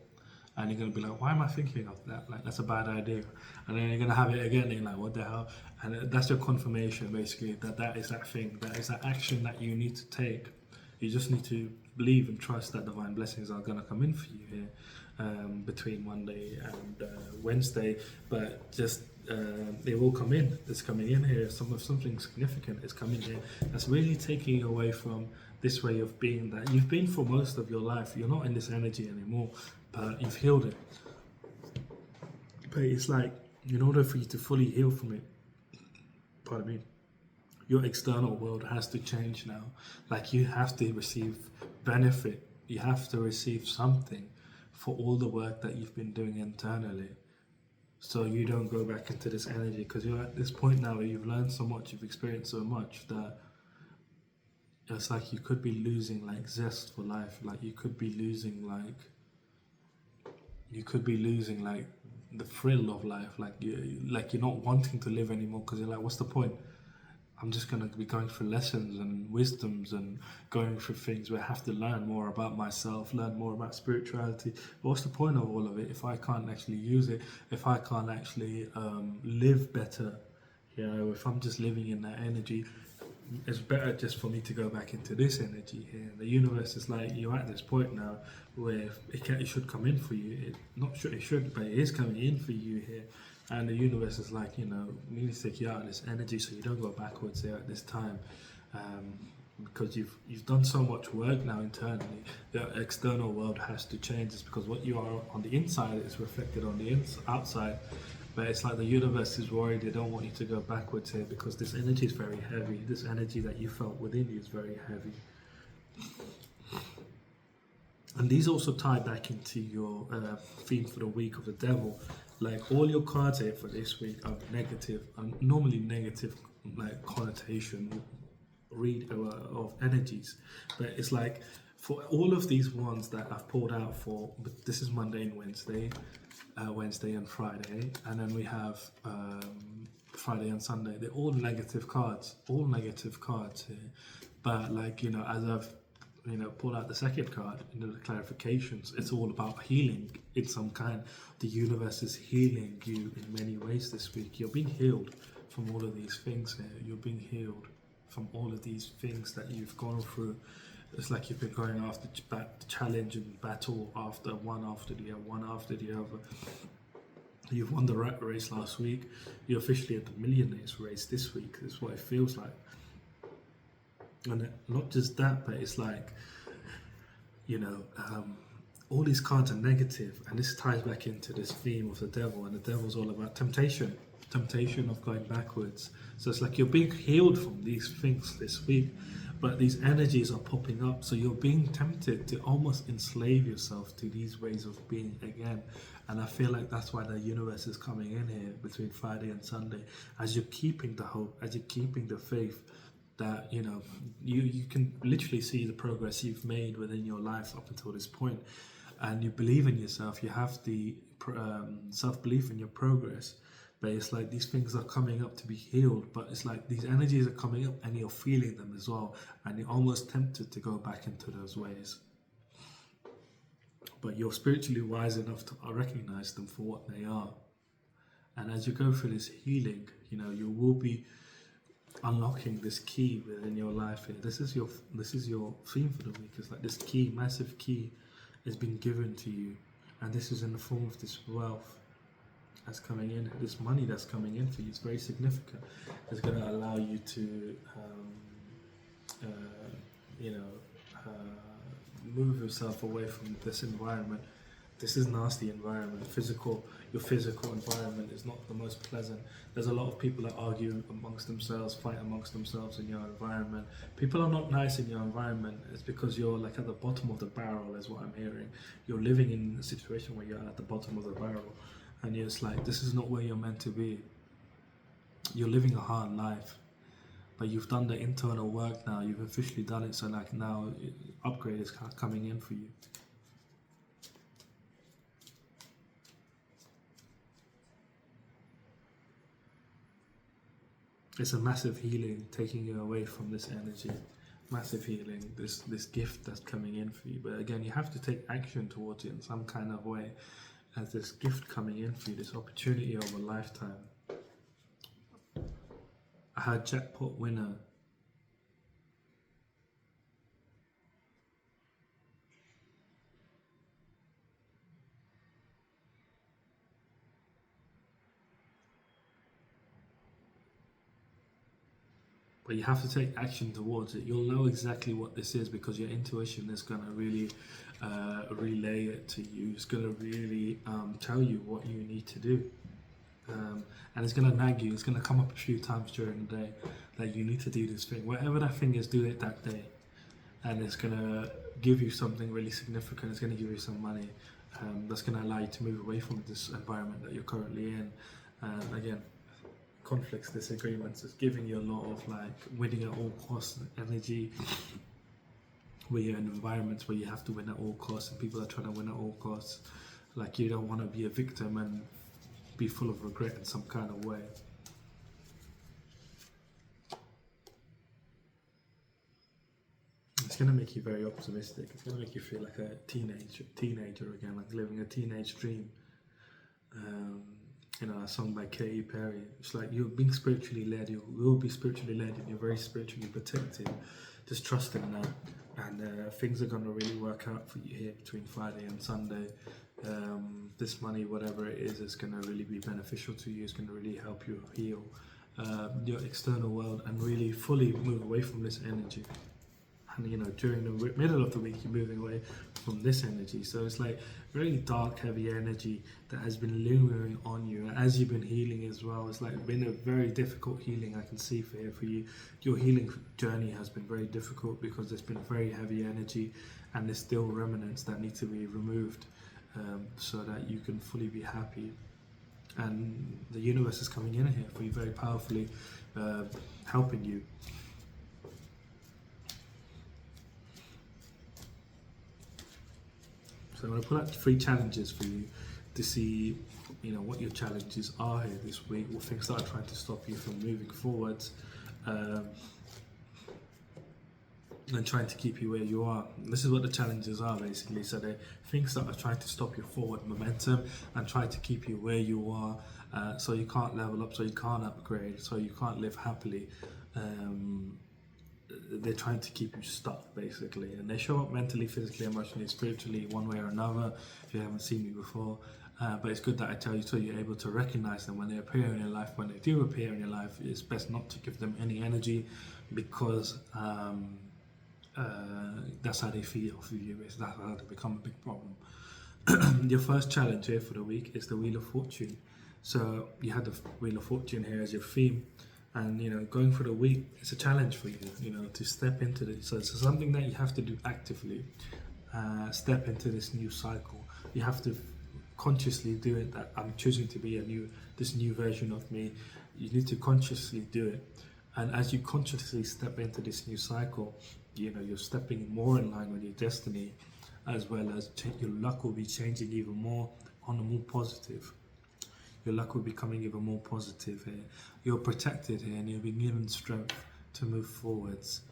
and you're gonna be like, why am I thinking of that? Like that's a bad idea. And then you're gonna have it again, and you're like, what the hell? And that's your confirmation, basically, that is that thing, that is that action that you need to take. You just need to believe and trust that divine blessings are gonna come in for you here between Monday and Wednesday. But just they will come in. It's coming in here. Something significant is coming here. That's really taking you away from this way of being that you've been for most of your life. You're not in this energy anymore, but you've healed it. But it's like, in order for you to fully heal from it, pardon me, your external world has to change now. Like you have to receive benefit. You have to receive something for all the work that you've been doing internally. So you don't go back into this energy, because you're at this point now where you've learned so much, you've experienced so much, that it's like you could be losing like zest for life. Like you could be losing like the thrill of life. Like you're not wanting to live anymore, because you're like, what's the point? I'm just going to be going through lessons and wisdoms and going through things where I have to learn more about myself, learn more about spirituality. But what's the point of all of it if I can't actually use it, if I can't actually live better? You know, if I'm just living in that energy, it's better just for me to go back into this energy here. The universe is like, you're at this point now where it should come in for you. Not sure it should, but it is coming in for you here. And the universe is like, you know, we need to take you out of this energy so you don't go backwards here at this time. Because you've done so much work now internally. The external world has to change. It's because what you are on the inside is reflected on the outside. But it's like the universe is worried. They don't want you to go backwards here because this energy is very heavy. This energy that you felt within you is very heavy. And these also tie back into your theme for the week of the devil. Like all your cards here for this week are negative, normally negative, like connotation, of energies. But it's like for all of these ones that I've pulled out for, but this is Monday and Wednesday, Wednesday and Friday, and then we have Friday and Sunday. They're all negative cards, here. But like, you know, as I've pull out the second card into the clarifications, it's all about healing in some kind. The universe is healing you in many ways this week. You're being healed from all of these things here. You're being healed from all of these things that you've gone through. It's like you've been going after challenge and battle after one after the other. You've won the rat race last week. You're officially at the millionaires race this week. That's what it feels like. And not just that, but it's like, all these cards are negative, and this ties back into this theme of the devil, and the devil's all about temptation of going backwards. So it's like you're being healed from these things this week, but these energies are popping up, so you're being tempted to almost enslave yourself to these ways of being again. And I feel like that's why the universe is coming in here between Friday and Sunday, as you're keeping the hope, as you're keeping the faith, that you can literally see the progress you've made within your life up until this point, and you believe in yourself. You have the self-belief in your progress, but it's like these things are coming up to be healed, but it's like these energies are coming up and you're feeling them as well, and you're almost tempted to go back into those ways, but you're spiritually wise enough to recognize them for what they are. And as you go through this healing, you will be unlocking this key within your life here. This is your theme for the week. It's like this key, massive key, has been given to you, and this is in the form of this wealth that's coming in, this money that's coming in for you. It's very significant. It's going to allow you to move yourself away from this environment. This is nasty environment. Your physical environment is not the most pleasant. There's a lot of people that argue amongst themselves, fight amongst themselves in your environment. People are not nice in your environment. It's because you're like at the bottom of the barrel, is what I'm hearing. You're living in a situation where you're at the bottom of the barrel, and it's like, this is not where you're meant to be. You're living a hard life, but you've done the internal work now. You've officially done it, so like now upgrade is coming in for you. It's a massive healing, taking you away from this energy. Massive healing, this gift that's coming in for you. But again, you have to take action towards it in some kind of way, as this gift coming in for you, this opportunity of a lifetime. I had jackpot winner. But you have to take action towards it. You'll know exactly what this is because your intuition is going to really relay it to you. It's going to really tell you what you need to do. And it's going to nag you. It's going to come up a few times during the day that you need to do this thing. Whatever that thing is, do it that day. And it's going to give you something really significant. It's going to give you some money. That's going to allow you to move away from this environment that you're currently in. Again, conflicts, disagreements, it's giving you a lot of like winning at all costs energy, where you're in environments where you have to win at all costs and people are trying to win at all costs. Like you don't want to be a victim and be full of regret in some kind of way. it's going to make you very optimistic. It's going to make you feel like a teenager again, like living a teenage dream. A song by Katy Perry. It's like you're being spiritually led. You will be spiritually led, and you're very spiritually protected. Just trust in that, and things are going to really work out for you here between Friday and Sunday. This money, whatever it is going to really be beneficial to you. It's going to really help you heal your external world and really fully move away from this energy. And during the middle of the week, you're moving away from this energy. So it's like really dark, heavy energy that has been lingering on you as you've been healing as well. It's like been a very difficult healing. I can see for you. Your healing journey has been very difficult because there's been very heavy energy, and there's still remnants that need to be removed so that you can fully be happy. And the universe is coming in here for you very powerfully, helping you. So I'm going to pull out 3 challenges for you to see, what your challenges are here this week, what things that are trying to stop you from moving forwards, and trying to keep you where you are. And this is what the challenges are basically. So they're things that are trying to stop your forward momentum and try to keep you where you are, so you can't level up, so you can't upgrade, so you can't live happily. They're trying to keep you stuck basically, and they show up mentally, physically, emotionally, spiritually, one way or another if you haven't seen me before. But it's good that I tell you so you're able to recognize them when they appear in your life. When they do appear in your life, it's best not to give them any energy, because that's how they feed off of you. That's how they become a big problem. Your first challenge here for the week is the Wheel of Fortune. So you had the Wheel of Fortune here as your theme. And going for the week, it's a challenge for you, to step into this. So it's something that you have to do actively. Step into this new cycle. You have to consciously do it. That I'm choosing to be this new version of me. You need to consciously do it. And as you consciously step into this new cycle, you're stepping more in line with your destiny, as well as your luck will be changing even more on the more positive. Your luck will be becoming even more positive here. You're protected here, and you'll be given strength to move forwards.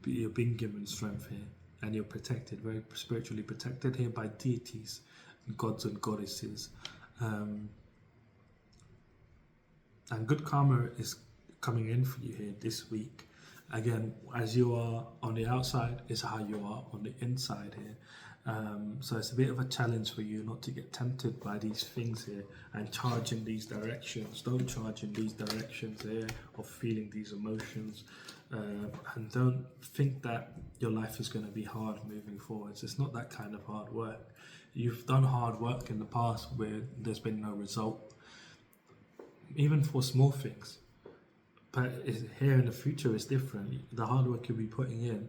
You're being given strength here, and you're protected, very spiritually protected here by deities, gods and goddesses. And good karma is coming in for you here this week. Again, as you are on the outside is how you are on the inside here. So it's a bit of a challenge for you not to get tempted by these things here and charge in these directions. Don't charge in these directions here of feeling these emotions, and don't think that your life is going to be hard moving forwards. It's not that kind of hard work. You've done hard work in the past where there's been no result, even for small things. But here in the future it's different. The hard work you'll be putting in,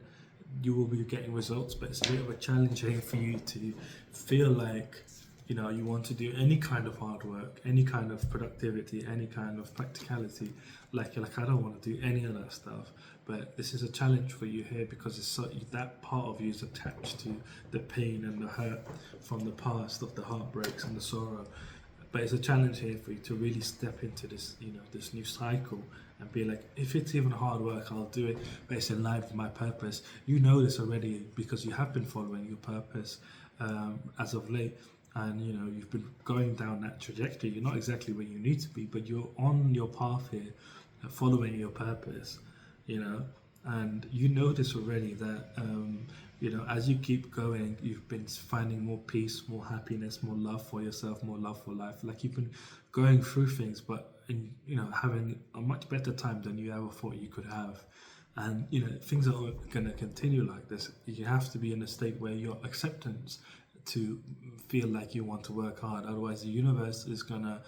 you will be getting results, but it's a bit of a challenge here for you to feel like you want to do any kind of hard work, any kind of productivity, any kind of practicality. Like you're like, I don't want to do any of that stuff. But this is a challenge for you here, because it's that part of you is attached to the pain and the hurt from the past, of the heartbreaks and the sorrow. But it's a challenge here for you to really step into this, this new cycle and be like, if it's even hard work, I'll do it, but it's in line with my purpose. You know this already because you have been following your purpose as of late, and you've been going down that trajectory. You're not exactly where you need to be, but you're on your path here, following your purpose, and you know this already that as you keep going, you've been finding more peace, more happiness, more love for yourself, more love for life. Like you've been going through things, but having a much better time than you ever thought you could have. And things are going to continue like this. You have to be in a state where your acceptance to feel like you want to work hard. Otherwise, the universe is gonna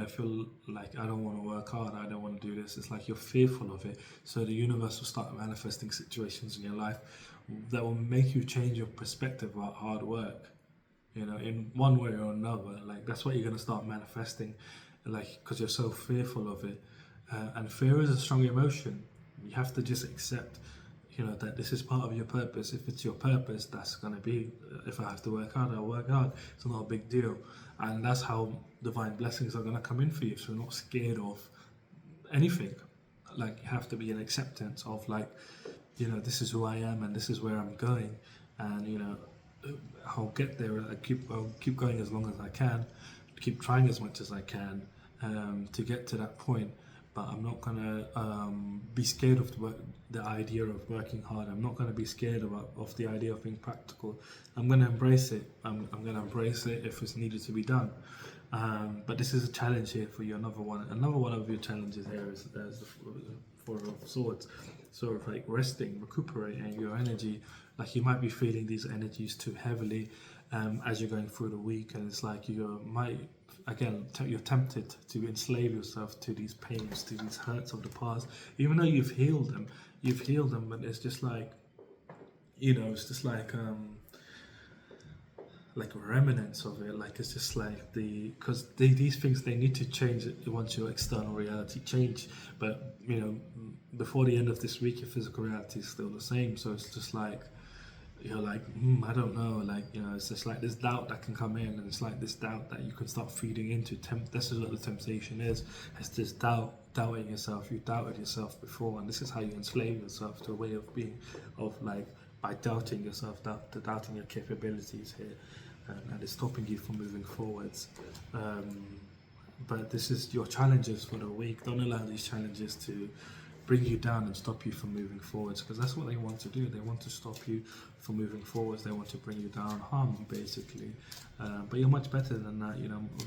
feel like, I don't want to work hard, I don't want to do this. It's like you're fearful of it. So the universe will start manifesting situations in your life that will make you change your perspective about hard work, in one way or another. Like that's what you're going to start manifesting, because you're so fearful of it. And fear is a strong emotion. You have to just accept, that this is part of your purpose. If it's your purpose, that's going to be, if I have to work hard, I'll work hard. It's not a big deal. And that's how divine blessings are going to come in for you. So you're not scared of anything. Like you have to be in acceptance of this is who I am and this is where I'm going, and I'll get there. I'll keep going as long as I can, keep trying as much as I can to get to that point. But I'm not gonna be scared of the idea of working hard. I'm not gonna be scared of the idea of being practical. I'm gonna embrace it. I'm gonna embrace it if it's needed to be done. But this is a challenge here for you. Another one of your challenges here is the Four of Swords, sort of like resting, recuperating your energy. Like you might be feeling these energies too heavily as you're going through the week, and it's like you're tempted to enslave yourself to these pains, to these hurts of the past, even though you've healed them. But it's just like, it's just like remnants of it. Like it's just like because these things, they need to change once your external reality change. But before the end of this week, your physical reality is still the same. So it's just like you're like, I don't know, like it's just like this doubt that can come in, and it's like this doubt that you can start feeding into. This is what the temptation is. It's this doubting yourself. You doubted yourself before, and this is how you enslave yourself to a way of being, by doubting yourself, doubting your capabilities here, and it's stopping you from moving forwards. But this is your challenges for the week. Don't allow these challenges to bring you down and stop you from moving forwards, because that's what they want to do. They want to stop you from moving forwards. They want to bring you down, harm you basically. But you're much better than that.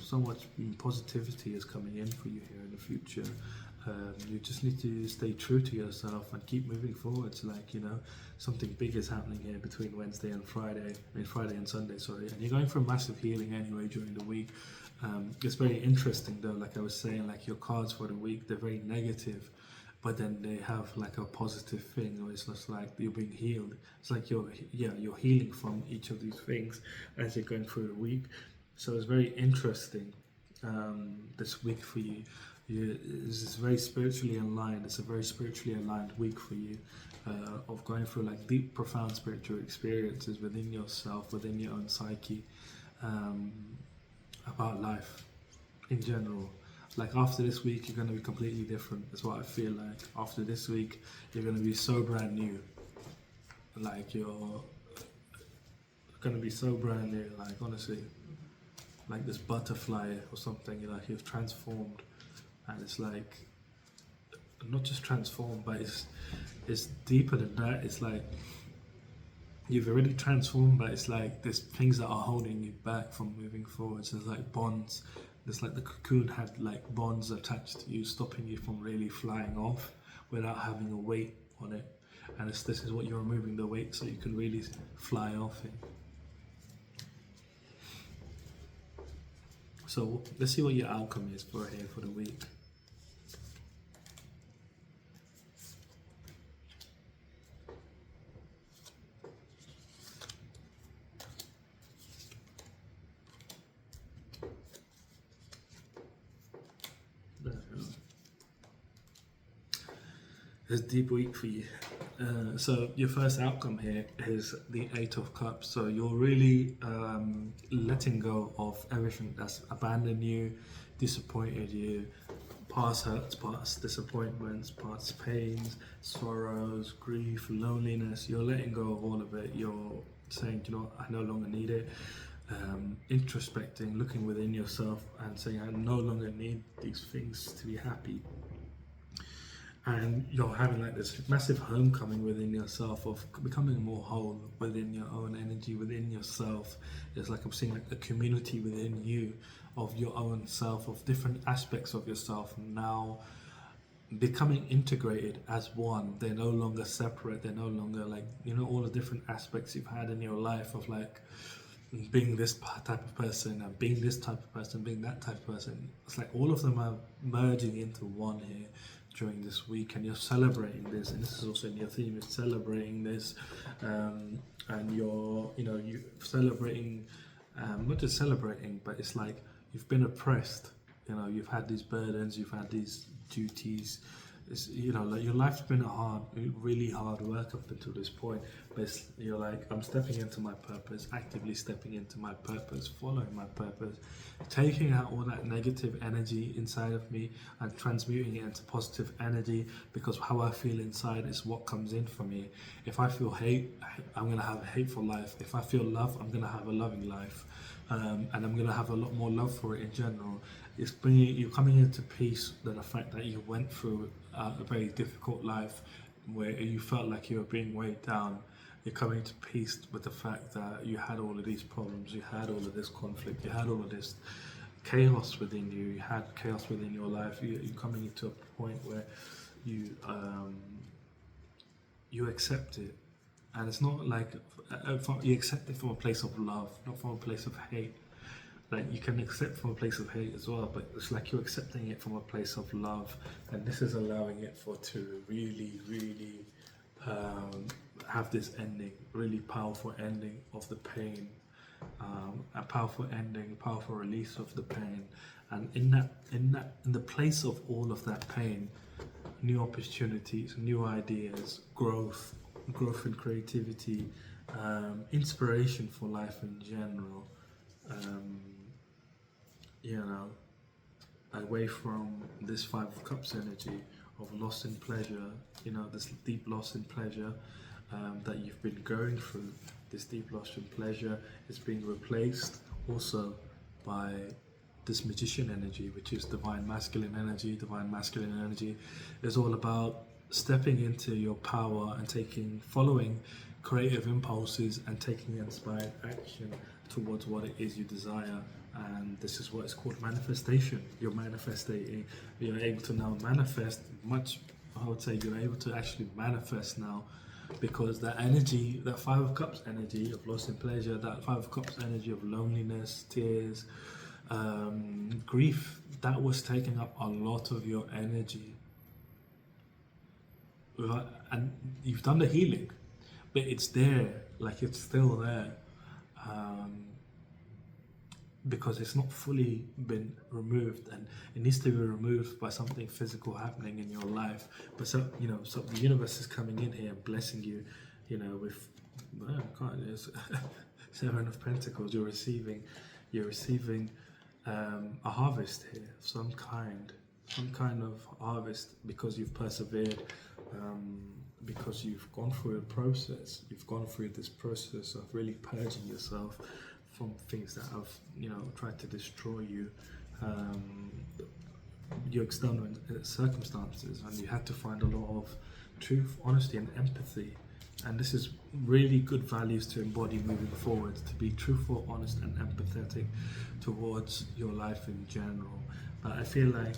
So much positivity is coming in for you here in the future. You just need to stay true to yourself and keep moving forwards. Like something big is happening here between Wednesday and Friday. Friday and Sunday, sorry. And you're going for massive healing anyway during the week. It's very interesting though. Like I was saying, like your cards for the week, they're very negative, but then they have like a positive thing, or it's just like you're being healed. It's like you're healing from each of these things as you're going through the week. So it's very interesting this week for you. It's very spiritually aligned. It's a very spiritually aligned week for you, of going through like deep, profound spiritual experiences within yourself, within your own psyche, about life in general. Like after this week, you're going to be completely different. That's what I feel like. After this week, you're going to be so brand new. Like you're going to be so brand new. Like honestly, like this butterfly or something. You've transformed, and it's like not just transformed, but it's deeper than that. It's like you've already transformed, but it's like there's things that are holding you back from moving forward. So there's like bonds. It's like the cocoon had like bonds attached to you, stopping you from really flying off without having a weight on it. And this is what you're removing, the weight, so you can really fly off it. So let's see what your outcome is for the week. It's a deep week for you. So your first outcome here is the Eight of Cups. So you're really letting go of everything that's abandoned you, disappointed you, past hurts, past disappointments, past pains, sorrows, grief, loneliness. You're letting go of all of it. You're saying, I no longer need it. Introspecting, looking within yourself and saying, I no longer need these things to be happy. And you're having like this massive homecoming within yourself of becoming more whole within your own energy, within yourself. It's like I'm seeing like a community within you of your own self, of different aspects of yourself now becoming integrated as one. They're no longer separate. They're no longer like, all the different aspects you've had in your life of like being this type of person and being this type of person, being that type of person. It's like all of them are merging into one here during this week, and you're celebrating this, and this is also in your theme, you're celebrating this, and you're celebrating, not just celebrating, but it's like you've been oppressed. You've had these burdens, you've had these duties. It's, like your life's been really hard work up until this point, but you're like, I'm stepping into my purpose, actively stepping into my purpose, following my purpose, taking out all that negative energy inside of me and transmuting it into positive energy, because how I feel inside is what comes in for me. If I feel hate, I'm going to have a hateful life. If I feel love, I'm going to have a loving life. And I'm going to have a lot more love for it in general. It's bringing you coming into peace with the fact that you went through a very difficult life where you felt like you were being weighed down. You're coming to peace with the fact that you had all of these problems, you had all of this conflict, you had all of this chaos within you, you had chaos within your life. You're coming into a point where you you accept it, and it's not like you accept it from a place of love, not from a place of hate. Like, you can accept from a place of hate as well, but it's like you're accepting it from a place of love, and this is allowing it to really, really have this ending, really powerful ending of the pain, a powerful ending, powerful release of the pain, and in the place of all of that pain, new opportunities, new ideas, growth and creativity, inspiration for life in general. You know, away from this Five of Cups energy of loss in pleasure, you know, this deep loss in pleasure that you've been going through. This deep loss in pleasure is being replaced also by this magician energy, which is divine masculine energy. Divine masculine energy is all about stepping into your power and following creative impulses and taking inspired action towards what it is you desire. And this is what is called manifestation. You're manifesting. You're able to now manifest much. I would say you're able to actually manifest now, because that energy, that Five of Cups energy of loss and pleasure, that Five of Cups energy of loneliness, tears, grief, that was taking up a lot of your energy. And you've done the healing, but it's there, like it's still there. Because it's not fully been removed, and it needs to be removed by something physical happening in your life. But so the universe is coming in here and blessing you, with Seven of Pentacles. You're receiving a harvest here of some kind of harvest, because you've persevered, because you've gone through a process. You've gone through this process of really purging yourself from things that have, tried to destroy you, your external circumstances, and you had to find a lot of truth, honesty, and empathy. And this is really good values to embody moving forward, to be truthful, honest, and empathetic towards your life in general. But I feel like,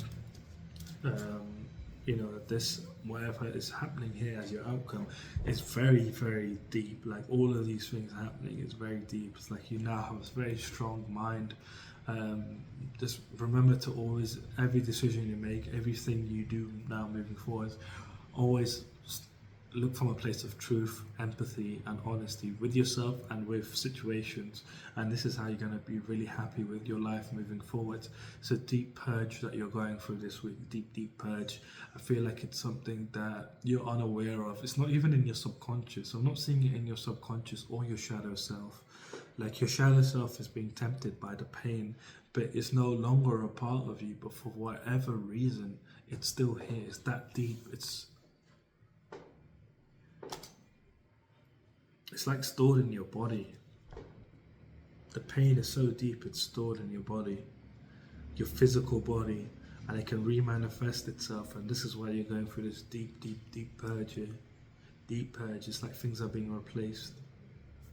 this, whatever is happening here as your outcome, is very, very deep. Like, all of these things happening is very deep. It's like you now have a very strong mind. Just remember to always, every decision you make, everything you do now moving forward, always look from a place of truth, empathy, and honesty with yourself and with situations. And this is how you're going to be really happy with your life moving forward. It's a deep purge that you're going through this week. Deep purge. I feel like it's something that you're unaware of. It's not even in your subconscious. I'm not seeing it in your subconscious or your shadow self. Like, your shadow self is being tempted by the pain, but it's no longer a part of you. But for whatever reason, it's still here. It's that deep. It's like stored in your body. The pain is so deep, it's stored in your body, your physical body, and it can re-manifest itself. And this is why you're going through this deep purge here. Deep purge. It's like things are being replaced.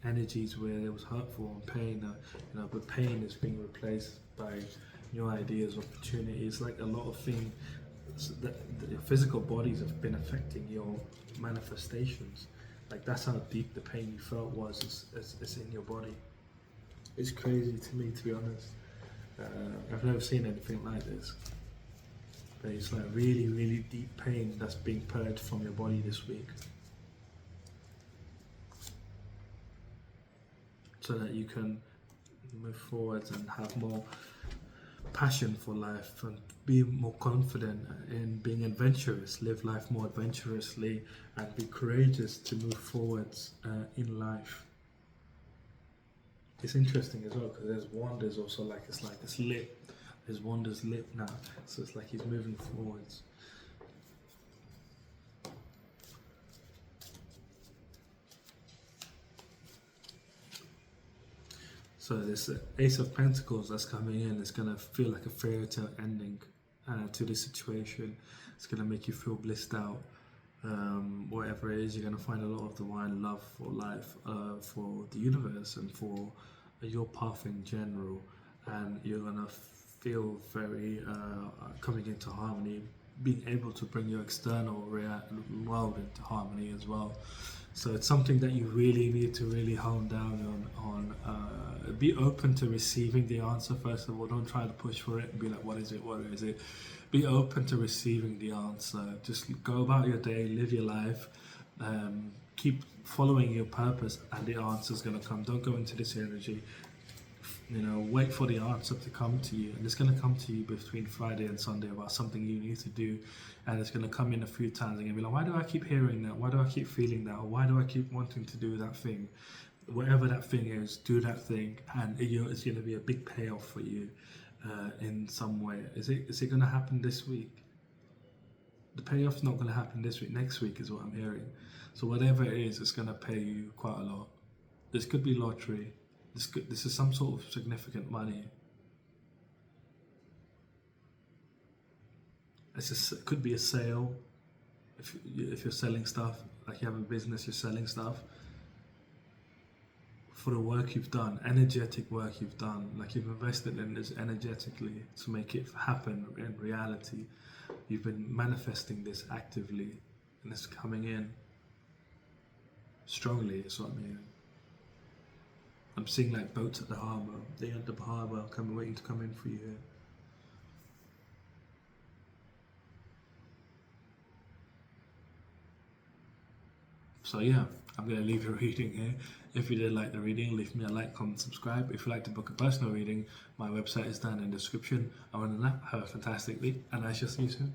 Energies where it was hurtful and pain, but pain is being replaced by new ideas, opportunities. Like, a lot of things that your physical bodies have been affecting your manifestations. Like, that's how deep the pain you felt was. It's in your body. It's crazy to me, to be honest. I've never seen anything like this. But it's like really, really deep pain that's being purged from your body this week, so that you can move forward and have more passion for life and be more confident in being adventurous, live life more adventurously, and be courageous to move forwards in life. It's interesting as well because there's wonders also, like it's lit. His wonders lit now, so it's like he's moving forwards. So this Ace of Pentacles that's coming in is going to feel like a fairy tale ending to this situation. It's going to make you feel blissed out. Whatever it is, you're going to find a lot of divine love for life, for the universe, and for your path in general. And you're going to feel very coming into harmony, being able to bring your external world into harmony as well. So it's something that you really need to really hone down on. Be open to receiving the answer first of all. Don't try to push for it and be like, what is it? What is it? Be open to receiving the answer. Just go about your day, live your life, keep following your purpose, and the answer's going to come. Don't go into this energy. Wait for the answer to come to you, and it's going to come to you between Friday and Sunday about something you need to do, and it's going to come in a few times, and you'll be like, why do I keep hearing that? Why do I keep feeling that? Or why do I keep wanting to do that thing? Whatever that thing is, do that thing, and it's going to be a big payoff for you in some way. Is it going to happen this week? The payoff's not going to happen this week. Next week is what I'm hearing. So whatever it is, it's going to pay you quite a lot. This could be lottery. This is some sort of significant money. It could be a sale. If you're selling stuff, like you have a business, you're selling stuff. For the work you've done, energetic work you've done, like you've invested in this energetically to make it happen in reality. You've been manifesting this actively, and it's coming in strongly, is what I mean. I'm seeing like boats at the harbour. They at the harbour, waiting to come in for you here. So yeah, I'm going to leave your reading here. If you did like the reading, leave me a like, comment, subscribe. If you'd like to book a personal reading, my website is down in the description. Other than that, have a fantastic week, and I shall see you soon.